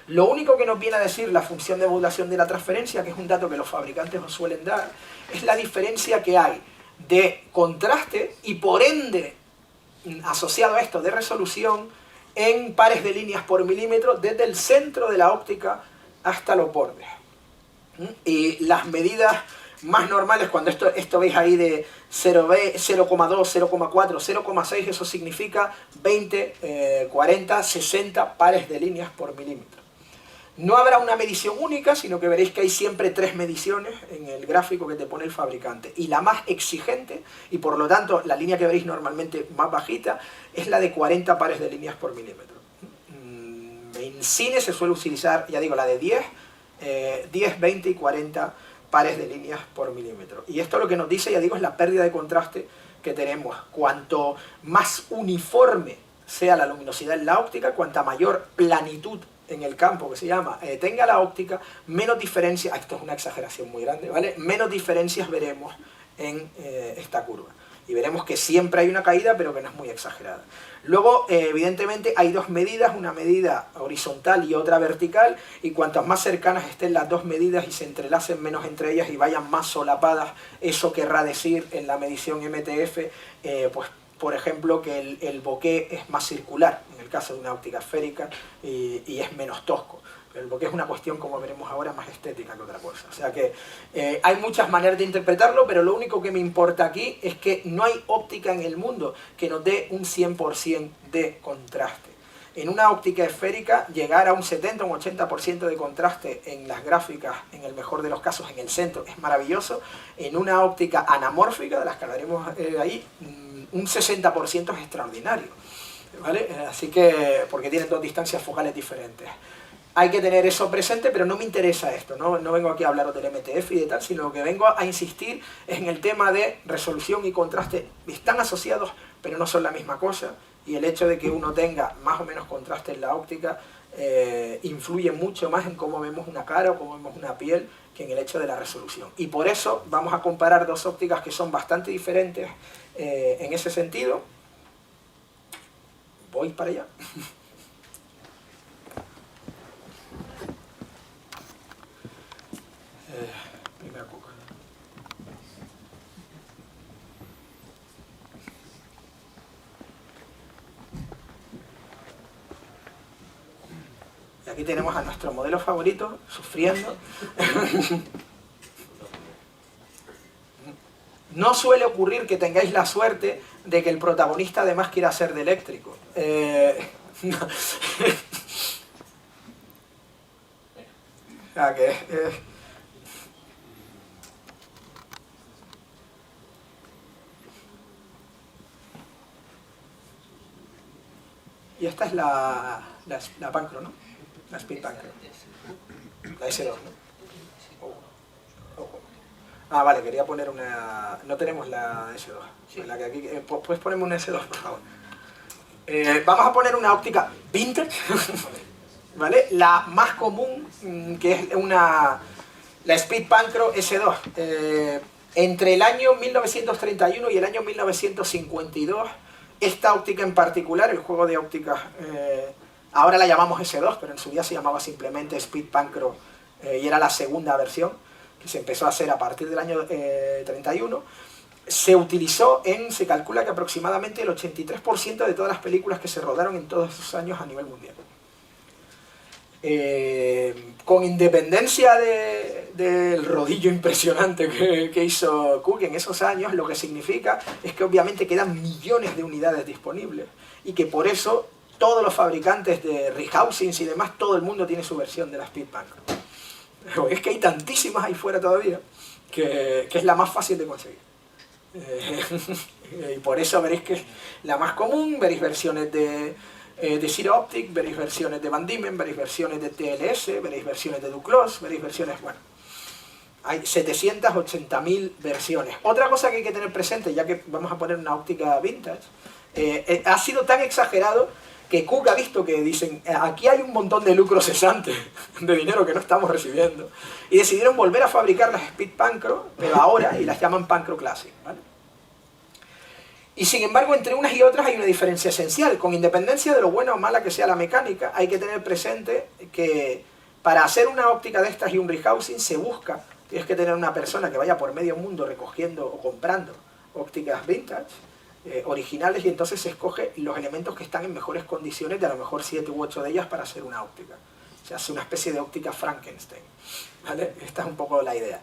Lo único que nos viene a decir la función de modulación de la transferencia, que es un dato que los fabricantes os suelen dar, es la diferencia que hay de contraste y por ende, asociado a esto, de resolución en pares de líneas por milímetro desde el centro de la óptica hasta los bordes. Y las medidas más normales, cuando esto veis ahí de 0,2, 0,4, 0,6, eso significa 20, 40, 60 pares de líneas por milímetro. No habrá una medición única, sino que veréis que hay siempre 3 mediciones en el gráfico que te pone el fabricante. Y la más exigente, y por lo tanto la línea que veréis normalmente más bajita, es la de 40 pares de líneas por milímetro. En cine se suele utilizar, ya digo, la de 10, 20 y 40 pares de líneas por milímetro. Y esto lo que nos dice, ya digo, es la pérdida de contraste que tenemos. Cuanto más uniforme sea la luminosidad en la óptica, cuanta mayor planitud en el campo que se llama tenga la óptica, menos diferencias, esto es una exageración muy grande, ¿vale? Menos diferencias veremos en esta curva. Y veremos que siempre hay una caída, pero que no es muy exagerada. Luego, evidentemente, hay 2 medidas, una medida horizontal y otra vertical, y cuantas más cercanas estén las 2 medidas y se entrelacen menos entre ellas y vayan más solapadas, eso querrá decir en la medición MTF, pues por ejemplo, que el bokeh es más circular, en el caso de una óptica esférica, y es menos tosco. Pero el bokeh es una cuestión, como veremos ahora, más estética que otra cosa. O sea que hay muchas maneras de interpretarlo, pero lo único que me importa aquí es que no hay óptica en el mundo que nos dé un 100% de contraste. En una óptica esférica, llegar a un 70 o un 80% de contraste en las gráficas, en el mejor de los casos, en el centro, es maravilloso. En una óptica anamórfica, de las que hablaremos ahí, un 60% es extraordinario, ¿vale? Así que, porque tienen 2 distancias focales diferentes. Hay que tener eso presente, pero no me interesa esto, no vengo aquí a hablaros del MTF y de tal, sino que vengo a insistir en el tema de resolución y contraste. Están asociados, pero no son la misma cosa, y el hecho de que uno tenga más o menos contraste en la óptica influye mucho más en cómo vemos una cara o cómo vemos una piel que en el hecho de la resolución. Y por eso vamos a comparar 2 ópticas que son bastante diferentes en ese sentido. Voy para allá. Aquí tenemos a nuestro modelo favorito, sufriendo. No suele ocurrir que tengáis la suerte de que el protagonista además quiera ser de eléctrico. No. O sea que... Y esta es la Pancro, ¿no? La Speed Pancro. La S2, ¿no? Ah, vale, quería poner una... No tenemos la S2. Sí. La que aquí... ¿Puedes ponerme una S2, por favor? Vamos a poner una óptica vintage, ¿vale? La más común, que es la Speed Pancro S2. Entre el año 1931 y el año 1952, esta óptica en particular, el juego de ópticas, ahora la llamamos S2, pero en su día se llamaba simplemente Speed Pancro y era la segunda versión, que se empezó a hacer a partir del año 31, se utilizó se calcula que aproximadamente el 83% de todas las películas que se rodaron en todos esos años a nivel mundial. Con independencia del rodillo impresionante que hizo Cook en esos años, lo que significa es que obviamente quedan millones de unidades disponibles y que por eso todos los fabricantes de rehousings y demás, todo el mundo tiene su versión de la Speed Pancro. Pero es que hay tantísimas ahí fuera todavía que es la más fácil de conseguir. Y por eso veréis que es la más común, veréis versiones de Zero Optic, veréis versiones de Van Diemen, veréis versiones de TLS, veréis versiones de Duclos, veréis versiones, bueno, hay 780.000 versiones. Otra cosa que hay que tener presente, ya que vamos a poner una óptica vintage, ha sido tan exagerado que Cook ha visto que dicen, aquí hay un montón de lucro cesante, de dinero que no estamos recibiendo, y decidieron volver a fabricar las Speed Pancro, pero ahora, y las llaman Pancro Classic, ¿vale? Y sin embargo, entre unas y otras hay una diferencia esencial. Con independencia de lo buena o mala que sea la mecánica, hay que tener presente que para hacer una óptica de estas y un rehousing se busca, tienes que tener una persona que vaya por medio mundo recogiendo o comprando ópticas vintage, originales, y entonces se escoge los elementos que están en mejores condiciones, de a lo mejor 7 u 8 de ellas para hacer una óptica. Se hace una especie de óptica Frankenstein, ¿vale? Esta es un poco la idea.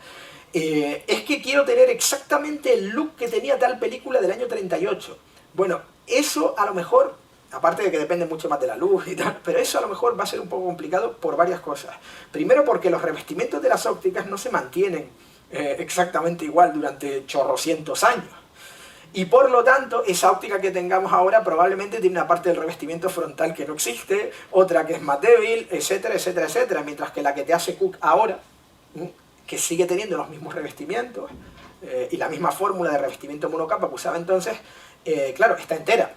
Es que quiero tener exactamente el look que tenía tal película del año 38. Bueno, eso a lo mejor, aparte de que depende mucho más de la luz y tal, pero eso a lo mejor va a ser un poco complicado por varias cosas. Primero porque los revestimientos de las ópticas no se mantienen exactamente igual durante chorrocientos años. Y por lo tanto, esa óptica que tengamos ahora probablemente tiene una parte del revestimiento frontal que no existe, otra que es más débil, etcétera, etcétera, etcétera. Mientras que la que te hace Cook ahora, que sigue teniendo los mismos revestimientos y la misma fórmula de revestimiento monocapa que usaba entonces, claro, está entera.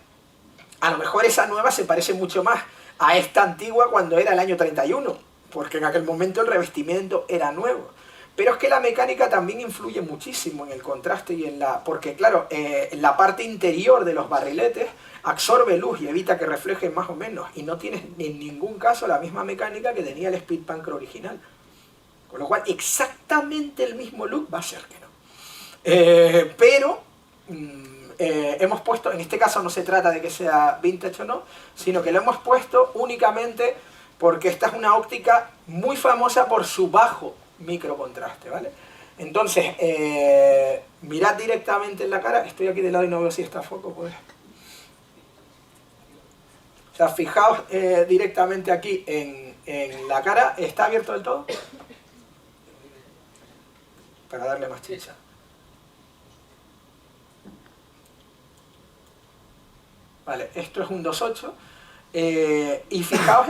A lo mejor esa nueva se parece mucho más a esta antigua cuando era el año 31, porque en aquel momento el revestimiento era nuevo. Pero es que la mecánica también influye muchísimo en el contraste y en la... Porque claro, la parte interior de los barriletes absorbe luz y evita que reflejen más o menos, y no tienes en ningún caso la misma mecánica que tenía el Speed Pancro original. Con lo cual, exactamente el mismo look va a ser que no. Pero hemos puesto, en este caso no se trata de que sea vintage o no, sino que lo hemos puesto únicamente porque esta es una óptica muy famosa por su bajo microcontraste, ¿vale? Entonces, mirad directamente en la cara, estoy aquí de lado y no veo si está a foco, pues. O sea, fijaos directamente aquí en la cara, ¿está abierto del todo? Para darle más chicha. Vale, esto es un 2.8 y fijaos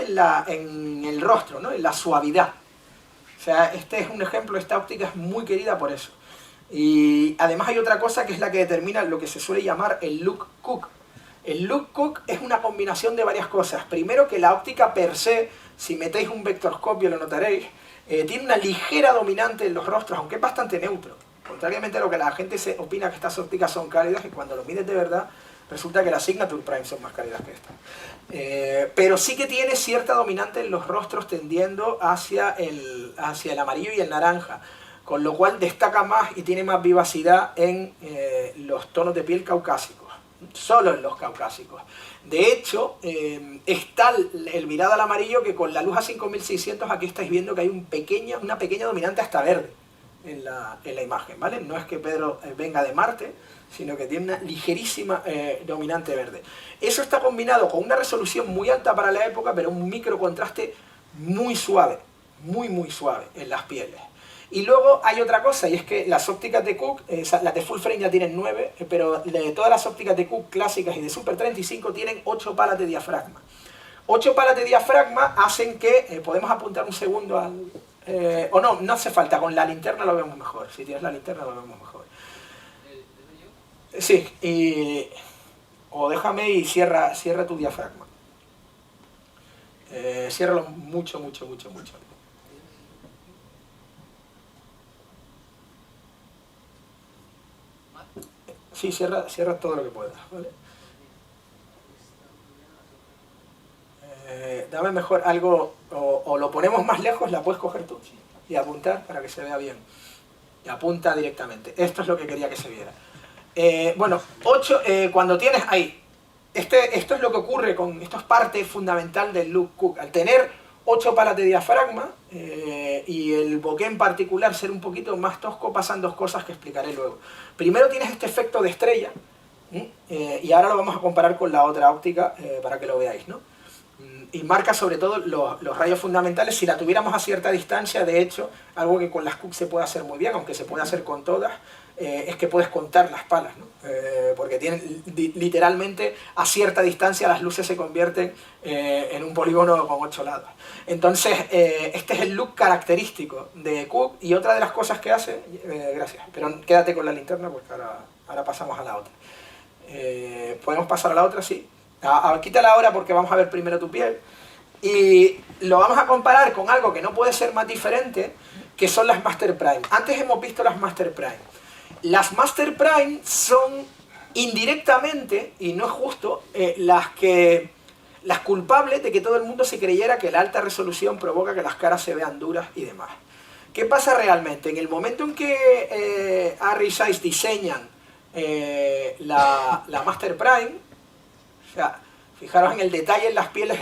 en el rostro, ¿no? En la suavidad. O sea, este es un ejemplo, esta óptica es muy querida por eso. Y además hay otra cosa que es la que determina lo que se suele llamar el look Cook. El look Cook es una combinación de varias cosas. Primero, que la óptica per se, si metéis un vectorscopio lo notaréis, tiene una ligera dominante en los rostros, aunque es bastante neutro. Contrariamente a lo que la gente se opina que estas ópticas son cálidas, y cuando lo mides de verdad, resulta que las Signature Prime son más cálidas que estas. Pero sí que tiene cierta dominante en los rostros, tendiendo hacia el amarillo y el naranja, con lo cual destaca más y tiene más vivacidad en los tonos de piel caucásicos. solo en los caucásicos. De hecho, está el virado al amarillo que con la luz a 5600 aquí estáis viendo que hay una pequeña dominante hasta verde en la imagen, ¿vale? No es que Pedro venga de Marte, sino que tiene una ligerísima dominante verde. Eso está combinado con una resolución muy alta para la época, pero un microcontraste muy suave, muy suave en las pieles. Y luego hay otra cosa, y es que las ópticas de Cooke, las de full frame ya tienen 9, pero de todas las ópticas de Cooke clásicas y de Super 35 tienen 8 palas de diafragma. 8 palas de diafragma hacen que, podemos apuntar un segundo al... o no hace falta, con la linterna lo vemos mejor. Si tienes la linterna lo vemos mejor. Sí, o déjame y cierra tu diafragma. Ciérralo mucho. Sí, cierra todo lo que puedas, ¿vale? Dame mejor algo, o lo ponemos más lejos, la puedes coger tú y apuntar para que se vea bien. Y apunta directamente. Esto es lo que quería que se viera. Bueno, 8, cuando tienes ahí, esto es lo que ocurre con, esto es parte fundamental del look Cooke. Al tener 8 palas de diafragma y el bokeh en particular ser un poquito más tosco, pasan dos cosas que explicaré luego. Primero tienes este efecto de estrella, y ahora lo vamos a comparar con la otra óptica para que lo veáis, ¿no? Y marca sobre todo los rayos fundamentales. Si la tuviéramos a cierta distancia, de hecho, algo que con las Cooke se puede hacer muy bien, aunque se puede hacer con todas, es que puedes contar las palas, ¿no? Porque tienen literalmente a cierta distancia las luces se convierten en un polígono con 8 lados. Entonces, este es el look característico de Cooke, y otra de las cosas que hace, gracias, pero quédate con la linterna porque ahora pasamos a la otra. ¿Podemos pasar a la otra? Sí. Quítala ahora porque vamos a ver primero tu piel. Y lo vamos a comparar con algo que no puede ser más diferente, que son las Master Prime. Antes hemos visto las Master Prime. Las Master Prime son indirectamente, y no es justo, las culpables de que todo el mundo se creyera que la alta resolución provoca que las caras se vean duras y demás. ¿Qué pasa realmente? En el momento en que Harry Zeiss diseñan la Master Prime, o sea, fijaros en el detalle en las pieles,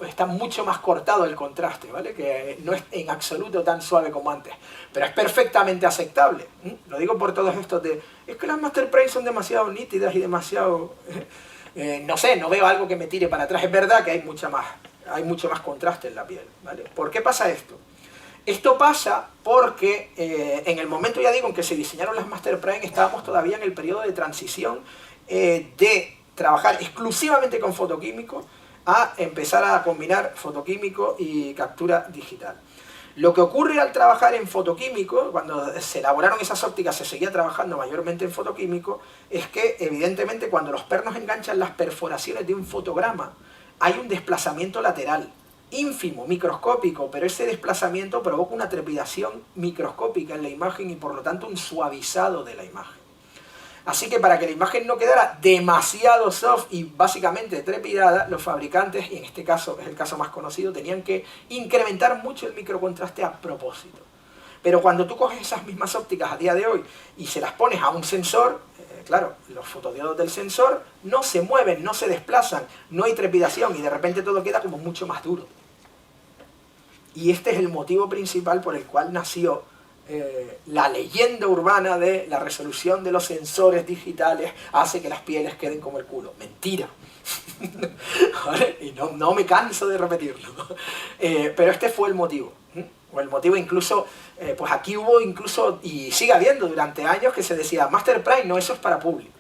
está mucho más cortado el contraste, ¿vale? Que no es en absoluto tan suave como antes, pero es perfectamente aceptable. Lo digo por todos estos es que las Master Prime son demasiado nítidas y demasiado... no sé, no veo algo que me tire para atrás. Es verdad que hay mucho más contraste en la piel, ¿vale? ¿Por qué pasa esto? Esto pasa porque en el momento, ya digo, en que se diseñaron las Master Prime, estábamos todavía en el periodo de transición de trabajar exclusivamente con fotoquímico a empezar a combinar fotoquímico y captura digital. Lo que ocurre al trabajar en fotoquímico, cuando se elaboraron esas ópticas se seguía trabajando mayormente en fotoquímico, es que evidentemente cuando los pernos enganchan las perforaciones de un fotograma hay un desplazamiento lateral, ínfimo, microscópico, pero ese desplazamiento provoca una trepidación microscópica en la imagen y por lo tanto un suavizado de la imagen. Así que para que la imagen no quedara demasiado soft y básicamente trepidada, los fabricantes, y en este caso es el caso más conocido, tenían que incrementar mucho el microcontraste a propósito. Pero cuando tú coges esas mismas ópticas a día de hoy y se las pones a un sensor, claro, los fotodiodos del sensor no se mueven, no se desplazan, no hay trepidación y de repente todo queda como mucho más duro. Y este es el motivo principal por el cual nació la leyenda urbana de la resolución de los sensores digitales hace que las pieles queden como el culo. Mentira. ¿Vale? Y no me canso de repetirlo. Pero este fue el motivo. O el motivo incluso, pues aquí hubo incluso, y sigue habiendo durante años, que se decía, Master Prime, no, eso es para público.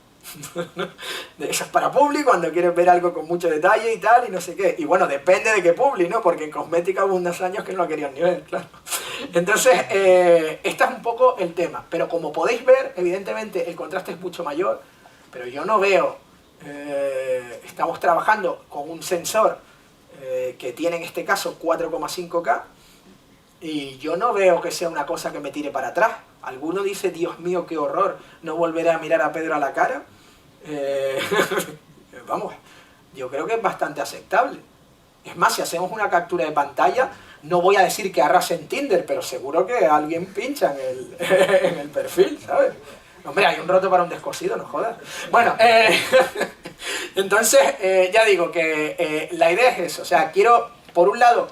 Eso es para público cuando quieres ver algo con mucho detalle y tal, y no sé qué. Y bueno, depende de qué público, ¿no? Porque en cosmética hubo unos años que no lo querían ni ver, claro. Entonces, este es un poco el tema. Pero como podéis ver, evidentemente el contraste es mucho mayor, pero yo no veo... estamos trabajando con un sensor que tiene en este caso 4,5K, y yo no veo que sea una cosa que me tire para atrás. Alguno dice, Dios mío, qué horror, no volveré a mirar a Pedro a la cara. Vamos, yo creo que es bastante aceptable. Es más, si hacemos una captura de pantalla, no voy a decir que arrase en Tinder, pero seguro que alguien pincha en el perfil, ¿sabes? Hombre, hay un roto para un descosido, no jodas. Bueno, entonces, ya digo que la idea es eso. O sea, quiero, por un lado,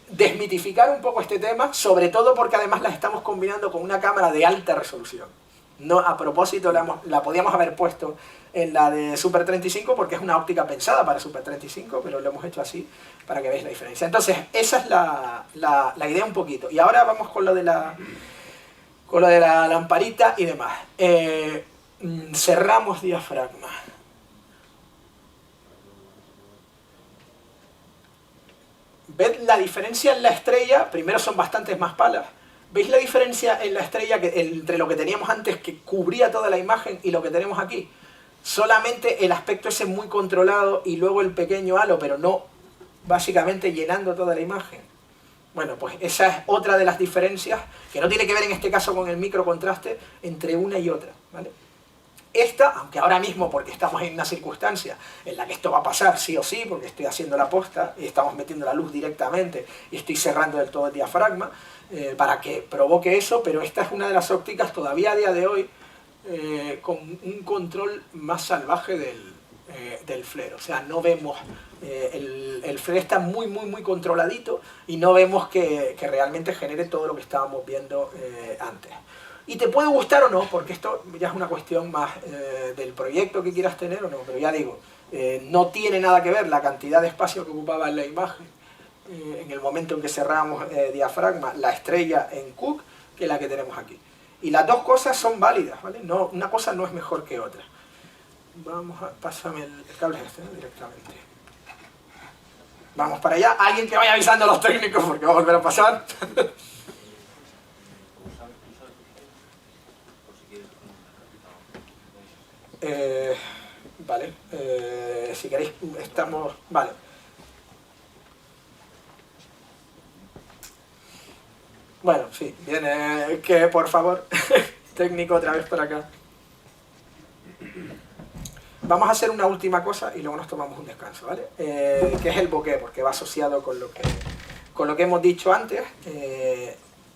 desmitificar un poco este tema, sobre todo porque además la estamos combinando con una cámara de alta resolución. No, a propósito, la podíamos haber puesto en la de Super 35 porque es una óptica pensada para Super 35, pero lo hemos hecho así para que veáis la diferencia. Entonces, esa es la idea un poquito. Y ahora vamos con lo de la lamparita y demás. Cerramos diafragma. ¿Ves la diferencia en la estrella? Primero son bastantes más palas. ¿Veis la diferencia en la estrella entre lo que teníamos antes, que cubría toda la imagen, y lo que tenemos aquí? Solamente el aspecto ese muy controlado y luego el pequeño halo, pero no básicamente llenando toda la imagen. Bueno, pues esa es otra de las diferencias, que no tiene que ver en este caso con el microcontraste, entre una y otra, ¿vale? Esta, aunque ahora mismo, porque estamos en una circunstancia en la que esto va a pasar sí o sí, porque estoy haciendo la posta y estamos metiendo la luz directamente y estoy cerrando del todo el diafragma para que provoque eso, pero esta es una de las ópticas todavía a día de hoy con un control más salvaje del flare. O sea, no vemos, el flare está muy controladito y no vemos que realmente genere todo lo que estábamos viendo antes. Y te puede gustar o no, porque esto ya es una cuestión más del proyecto que quieras tener o no, pero ya digo, no tiene nada que ver la cantidad de espacio que ocupaba en la imagen en el momento en que cerramos diafragma, la estrella en Cook, que la que tenemos aquí. Y las dos cosas son válidas, ¿vale? No, una cosa no es mejor que otra. Vamos a... Pásame el cable este, ¿no? Directamente. Vamos para allá. Alguien que vaya avisando a los técnicos porque va a volver a pasar. Vale, si queréis, estamos... Vale. Bueno, sí, viene... Que por favor, técnico otra vez por acá. Vamos a hacer una última cosa y luego nos tomamos un descanso, ¿vale? Que es el bokeh, porque va asociado con lo que hemos dicho antes.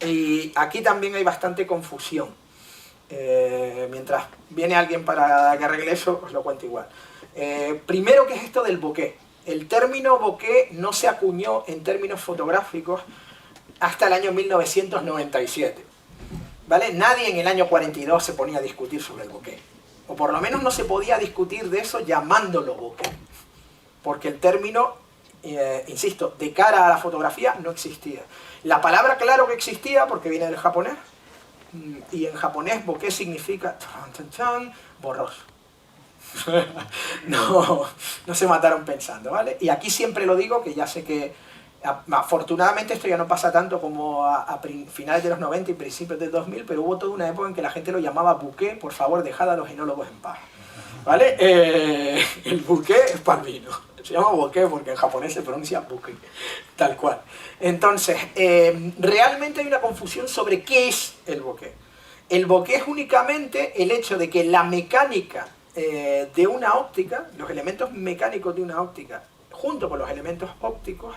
Y aquí también hay bastante confusión. Mientras viene alguien para que arregle eso, os lo cuento igual. Primero, ¿qué es esto del bokeh? El término bokeh no se acuñó en términos fotográficos hasta el año 1997, ¿vale? Nadie en el año 42 se ponía a discutir sobre el bokeh, o por lo menos no se podía discutir de eso llamándolo bokeh, porque el término, insisto, de cara a la fotografía no existía. La palabra claro que existía porque viene del japonés, y en japonés bokeh significa borroso. No se mataron pensando, ¿vale? Y aquí siempre lo digo, que ya sé que afortunadamente esto ya no pasa tanto como a finales de los 90 y principios del 2000, pero hubo toda una época en que la gente lo llamaba bouquet. Por favor, dejad a los enólogos en paz, ¿vale? El bouquet es para el vino. Se llama bokeh porque en japonés se pronuncia bouquet, tal cual. Entonces, realmente hay una confusión sobre qué es el bokeh. El bokeh es únicamente el hecho de que la mecánica de una óptica, los elementos mecánicos de una óptica, junto con los elementos ópticos,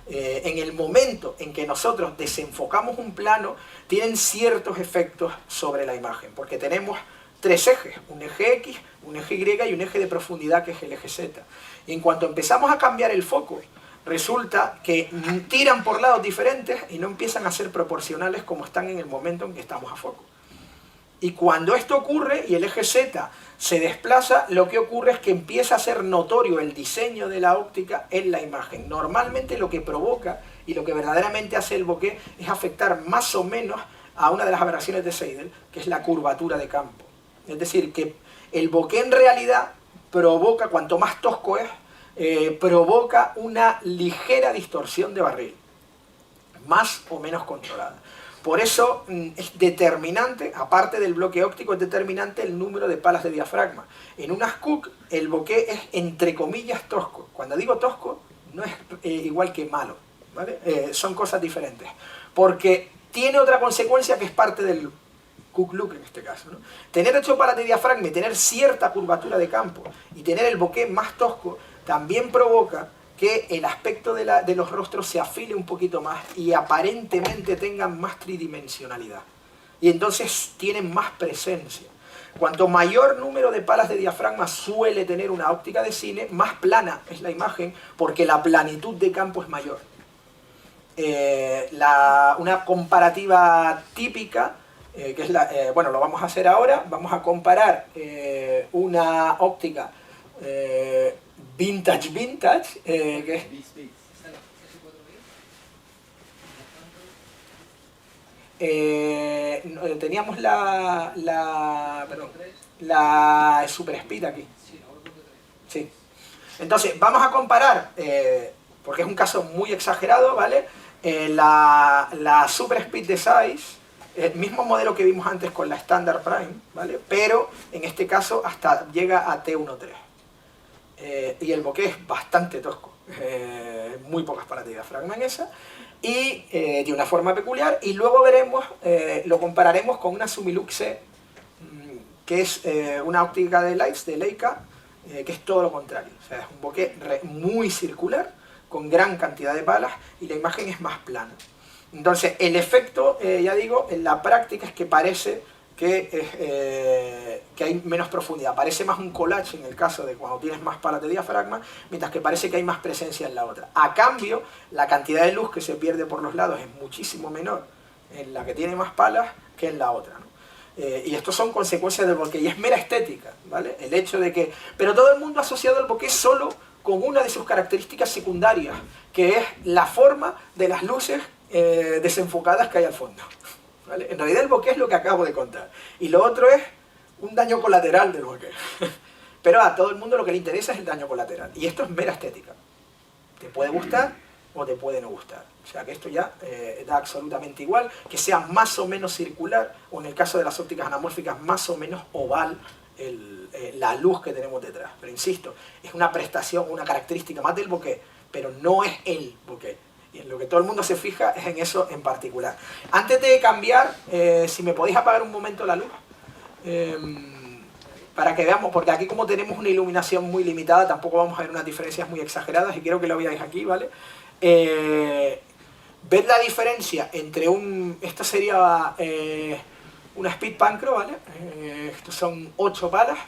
en el momento en que nosotros desenfocamos un plano, tienen ciertos efectos sobre la imagen, porque tenemos tres ejes, un eje X, un eje Y y un eje de profundidad que es el eje Z. Y en cuanto empezamos a cambiar el foco, resulta que tiran por lados diferentes y no empiezan a ser proporcionales como están en el momento en que estamos a foco. Y cuando esto ocurre y el eje Z se desplaza, lo que ocurre es que empieza a ser notorio el diseño de la óptica en la imagen. Normalmente lo que provoca y lo que verdaderamente hace el bokeh es afectar más o menos a una de las aberraciones de Seidel, que es la curvatura de campo. Es decir, que el bokeh en realidad provoca, cuanto más tosco es, provoca una ligera distorsión de barril, más o menos controlada. Por eso es determinante, aparte del bloque óptico, es determinante el número de palas de diafragma. En unas Cook el bokeh es entre comillas tosco. Cuando digo tosco, no es igual que malo, ¿vale? Son cosas diferentes. Porque tiene otra consecuencia que es parte del Cook look en este caso, ¿no? Tener 8 palas de diafragma y tener cierta curvatura de campo y tener el bokeh más tosco también provoca que el aspecto de los rostros se afile un poquito más y aparentemente tengan más tridimensionalidad. y entonces tienen más presencia. Cuanto mayor número de palas de diafragma suele tener una óptica de cine, más plana es la imagen, porque la planitud de campo es mayor. Una comparativa típica, que es bueno, lo vamos a hacer ahora, vamos a comparar una óptica vintage, que es... teníamos la Super Speed aquí. Sí. Entonces, vamos a comparar, porque es un caso muy exagerado, ¿vale? La Super Speed de Zeiss, el mismo modelo que vimos antes con la Standard Prime, ¿vale? Pero en este caso hasta llega a T1.3. Y el bokeh es bastante tosco. Muy pocas palas de diafragma en esa. Y de una forma peculiar, y luego veremos, lo compararemos con una Sumilux C, que es una óptica de Leitz, de Leica, que es todo lo contrario. O sea, es un bokeh muy circular, con gran cantidad de palas, y la imagen es más plana. Entonces, el efecto, ya digo, en la práctica es que parece que hay menos profundidad. Parece más un collage en el caso de cuando tienes más palas de diafragma, mientras que parece que hay más presencia en la otra. A cambio, la cantidad de luz que se pierde por los lados es muchísimo menor en la que tiene más palas que en la otra, ¿no? Y esto son consecuencias del bokeh, y es mera estética, ¿vale? El hecho de que... Pero todo el mundo ha asociado el bokeh solo con una de sus características secundarias, que es la forma de las luces desenfocadas que hay al fondo. ¿Vale? En realidad el bokeh es lo que acabo de contar. Y lo otro es un daño colateral del bokeh. Pero a todo el mundo lo que le interesa es el daño colateral. Y esto es mera estética. Te puede gustar o te puede no gustar. O sea que esto ya da absolutamente igual. Que sea más o menos circular, o en el caso de las ópticas anamórficas, más o menos oval la luz que tenemos detrás. Pero insisto, es una prestación, una característica más del bokeh, pero no es el bokeh. Y en lo que todo el mundo se fija es en eso en particular. Antes de cambiar, si me podéis apagar un momento la luz, para que veamos, porque aquí como tenemos una iluminación muy limitada, tampoco vamos a ver unas diferencias muy exageradas, y quiero que lo veáis aquí, ¿vale? ¿Ves la diferencia entre esto sería una Speed Pancro, ¿vale? Estos son 8 palas.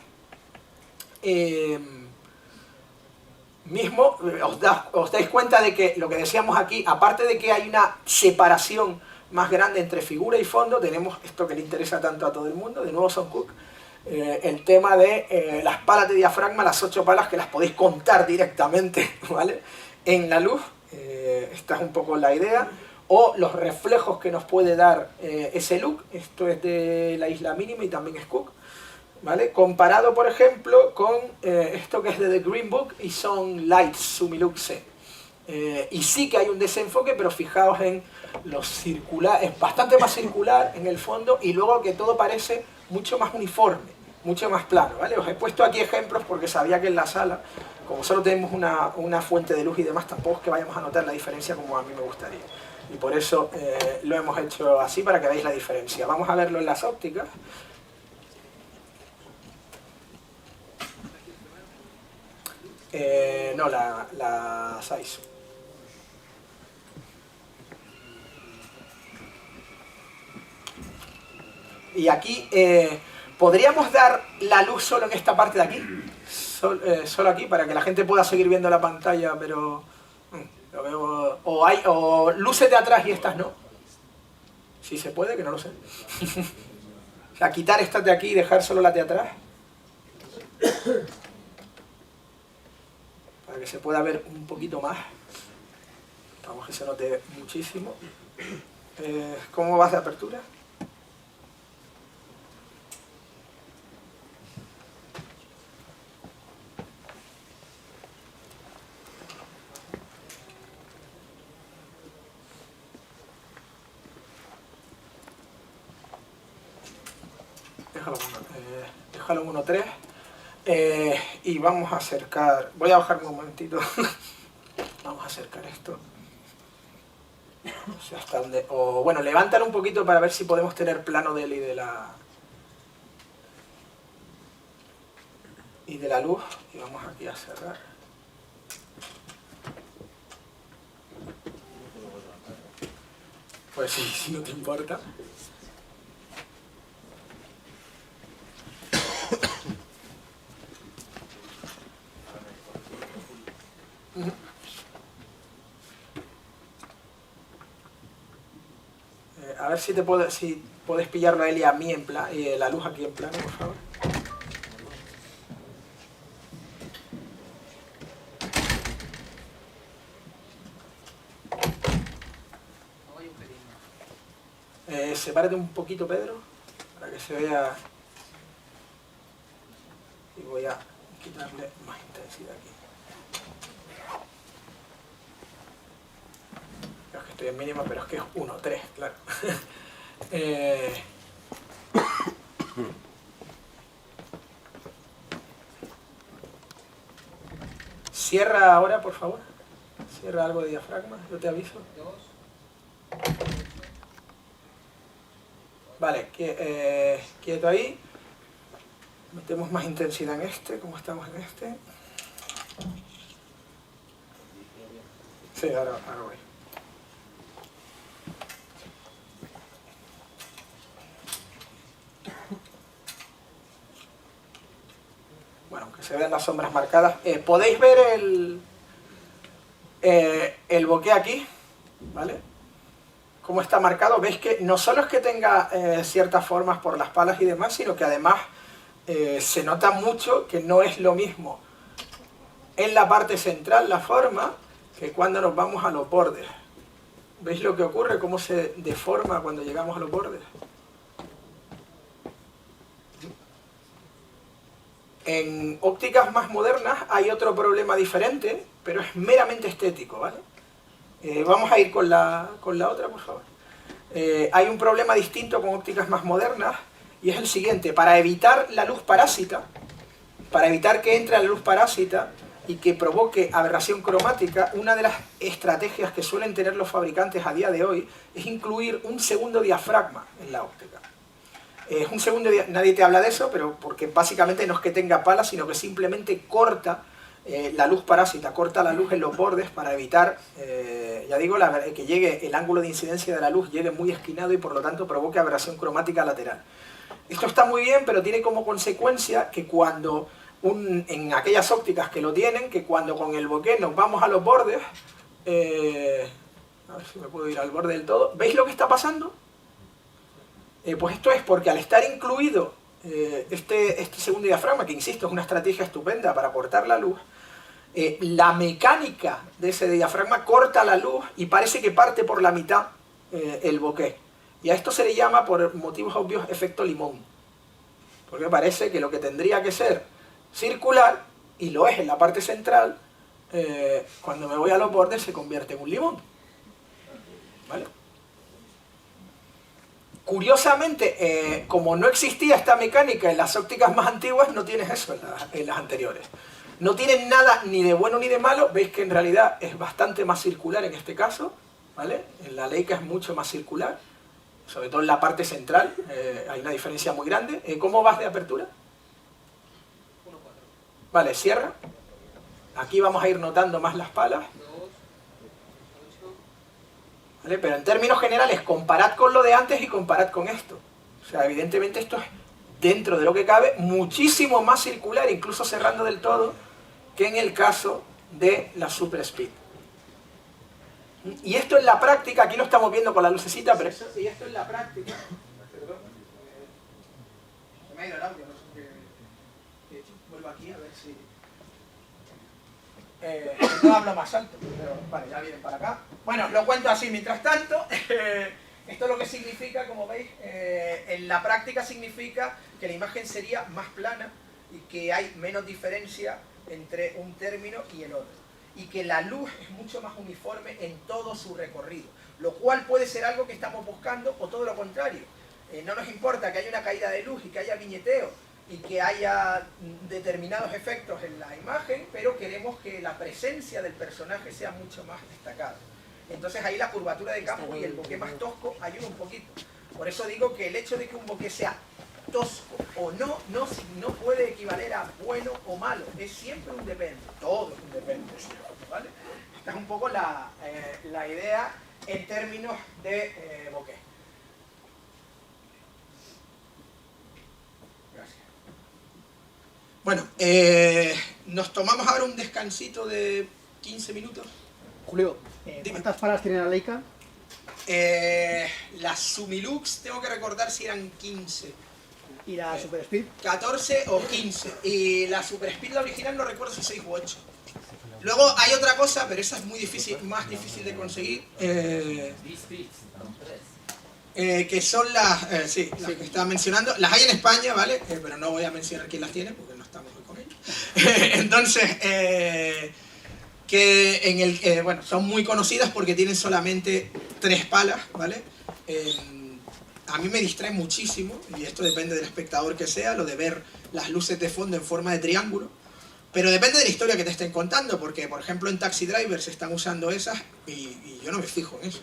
Os dais cuenta de que lo que decíamos aquí, aparte de que hay una separación más grande entre figura y fondo, tenemos esto que le interesa tanto a todo el mundo, de nuevo Son Cook, el tema de las palas de diafragma, las 8 palas que las podéis contar directamente, ¿vale? En la luz, esta es un poco la idea, o los reflejos que nos puede dar ese look. Esto es de la Isla Mínima y también es Cook, ¿vale? Comparado, por ejemplo, con esto que es de The Green Book y son Lights Sumilux C. Y sí que hay un desenfoque, pero fijaos en los circular, es bastante más circular en el fondo, y luego que todo parece mucho más uniforme, mucho más plano, ¿vale? Os he puesto aquí ejemplos porque sabía que en la sala, como solo tenemos una fuente de luz y demás, tampoco es que vayamos a notar la diferencia como a mí me gustaría. Y por eso lo hemos hecho así, para que veáis la diferencia. Vamos a verlo en las ópticas. No, la Zeiss. Y aquí, ¿podríamos dar la luz solo en esta parte de aquí? Solo aquí, para que la gente pueda seguir viendo la pantalla, pero... lo veo, o luces de atrás y estas no. Si se puede, que no lo sé. O sea, quitar estas de aquí y dejar solo las de atrás. Para que se pueda ver un poquito más. Vamos, que se note muchísimo. ¿Cómo vas de apertura? Déjalo en 1.3. Y vamos a acercar, voy a bajar un momentito. Vamos a acercar esto. O sea, hasta donde, o bueno, levántalo un poquito para ver si podemos tener plano de él y de la luz. Y vamos aquí a cerrar. Pues sí, si no te importa. ver si si puedes pillarlo a él y a mí en plan, la luz aquí en plano, por favor. Sepárate un poquito, Pedro, para que se vea. Y voy a quitarle más intensidad aquí. Es que estoy en mínima, pero es que es 1:3, claro. Cierra ahora, por favor. Cierra algo de diafragma, yo te aviso. Vale, quieto ahí. Metemos más intensidad en este, como estamos en este. Sí, ahora voy. Bueno, aunque se vean las sombras marcadas. ¿Podéis ver el bokeh aquí? ¿Vale? Cómo está marcado. Veis que no solo es que tenga ciertas formas por las palas y demás, sino que además se nota mucho que no es lo mismo en la parte central la forma que cuando nos vamos a los bordes. ¿Veis lo que ocurre? Cómo se deforma cuando llegamos a los bordes. En ópticas más modernas hay otro problema diferente, pero es meramente estético, ¿vale? Vamos a ir con la otra, por favor. Hay un problema distinto con ópticas más modernas, y es el siguiente. Para evitar la luz parásita, para evitar que entre la luz parásita y que provoque aberración cromática, una de las estrategias que suelen tener los fabricantes a día de hoy es incluir un segundo diafragma en la óptica. Un segundo nadie te habla de eso, pero porque básicamente no es que tenga palas, sino que simplemente corta la luz parásita, corta la luz en los bordes para evitar, ya digo, que llegue el ángulo de incidencia de la luz llegue muy esquinado y por lo tanto provoque aberración cromática lateral. Esto está muy bien, pero tiene como consecuencia que cuando, en aquellas ópticas que lo tienen, que cuando con el bokeh nos vamos a los bordes, a ver si me puedo ir al borde del todo, ¿veis lo que está pasando? Pues esto es porque al estar incluido este segundo diafragma, que insisto es una estrategia estupenda para cortar la luz, la mecánica de ese diafragma corta la luz y parece que parte por la mitad el bokeh. Y a esto se le llama, por motivos obvios, efecto limón. Porque parece que lo que tendría que ser circular, y lo es en la parte central, cuando me voy a los bordes se convierte en un limón. ¿Vale? Curiosamente, como no existía esta mecánica en las ópticas más antiguas, no tienes eso en las anteriores. No tienen nada ni de bueno ni de malo. Veis que en realidad es bastante más circular en este caso, ¿vale? En la Leica es mucho más circular, sobre todo en la parte central, hay una diferencia muy grande. ¿Cómo vas de apertura? 1,4. Vale, cierra. Aquí vamos a ir notando más las palas. 2, 8. ¿Vale? Pero en términos generales, comparad con lo de antes y comparad con esto. O sea, evidentemente esto es, dentro de lo que cabe, muchísimo más circular, incluso cerrando del todo, que en el caso de la Super Speed. Y esto en la práctica, aquí lo estamos viendo con la lucecita, pero y esto en la práctica... Perdón, se me ha ido el audio, no sé qué... Vuelvo aquí a ver si... no hablo más alto, pero vale, ya vienen para acá. Bueno, lo cuento así, mientras tanto, esto lo que significa, como veis, en la práctica significa que la imagen sería más plana y que hay menos diferencia entre un término y el otro. Y que la luz es mucho más uniforme en todo su recorrido, lo cual puede ser algo que estamos buscando o todo lo contrario. No nos importa que haya una caída de luz y que haya viñeteo y que haya determinados efectos en la imagen, pero queremos que la presencia del personaje sea mucho más destacada. Entonces ahí la curvatura de campo y el bokeh más tosco ayuda un poquito. Por eso digo que el hecho de que un bokeh sea tosco o no puede equivaler a bueno o malo, es siempre un depende, todo es un depende, ¿vale? Esta es un poco la idea en términos de bokeh. Gracias. Bueno, nos tomamos ahora un descansito de 15 minutos. Julio, Dime. ¿cuántas palas tiene la Leica? Las Sumilux, tengo que recordar si eran 15. ¿Y la Super Speed? 14 o 15. Y la Super Speed, la original, no recuerdo si 6 u 8. Luego hay otra cosa, pero esa es muy difícil, más difícil de conseguir. Que son las que estaba mencionando. Las hay en España, ¿vale? Pero no voy a mencionar quién las tiene porque no estamos hoy con ellos. Entonces, que en el, bueno, son muy conocidas porque tienen solamente 3 palas, ¿vale? A mí me distrae muchísimo, y esto depende del espectador que sea, lo de ver las luces de fondo en forma de triángulo. Pero depende de la historia que te estén contando, porque por ejemplo en Taxi Driver se están usando esas y yo no me fijo en eso.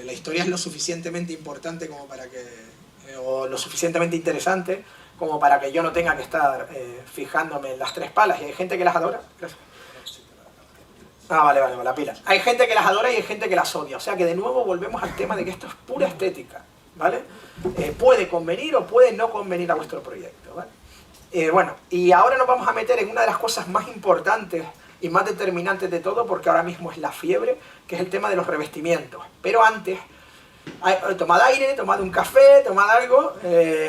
La historia es lo suficientemente importante como para que, o lo suficientemente interesante como para que yo no tenga que estar fijándome en las 3 palas. Y hay gente que las adora. Gracias. Ah, vale, la pila. Hay gente que las adora y hay gente que las odia. O sea que de nuevo volvemos al tema de que esto es pura estética, ¿vale? Puede convenir o puede no convenir a vuestro proyecto, ¿vale? Bueno, y ahora nos vamos a meter en una de las cosas más importantes y más determinantes de todo, porque ahora mismo es la fiebre, que es el tema de los revestimientos. Pero antes, tomad aire, tomad un café, tomad algo.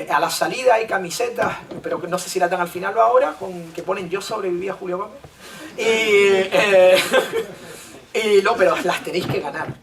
A la salida hay camisetas, pero no sé si la dan al final o ahora, que ponen "Yo sobreviví a Julio Gómez". Y no, pero las tenéis que ganar.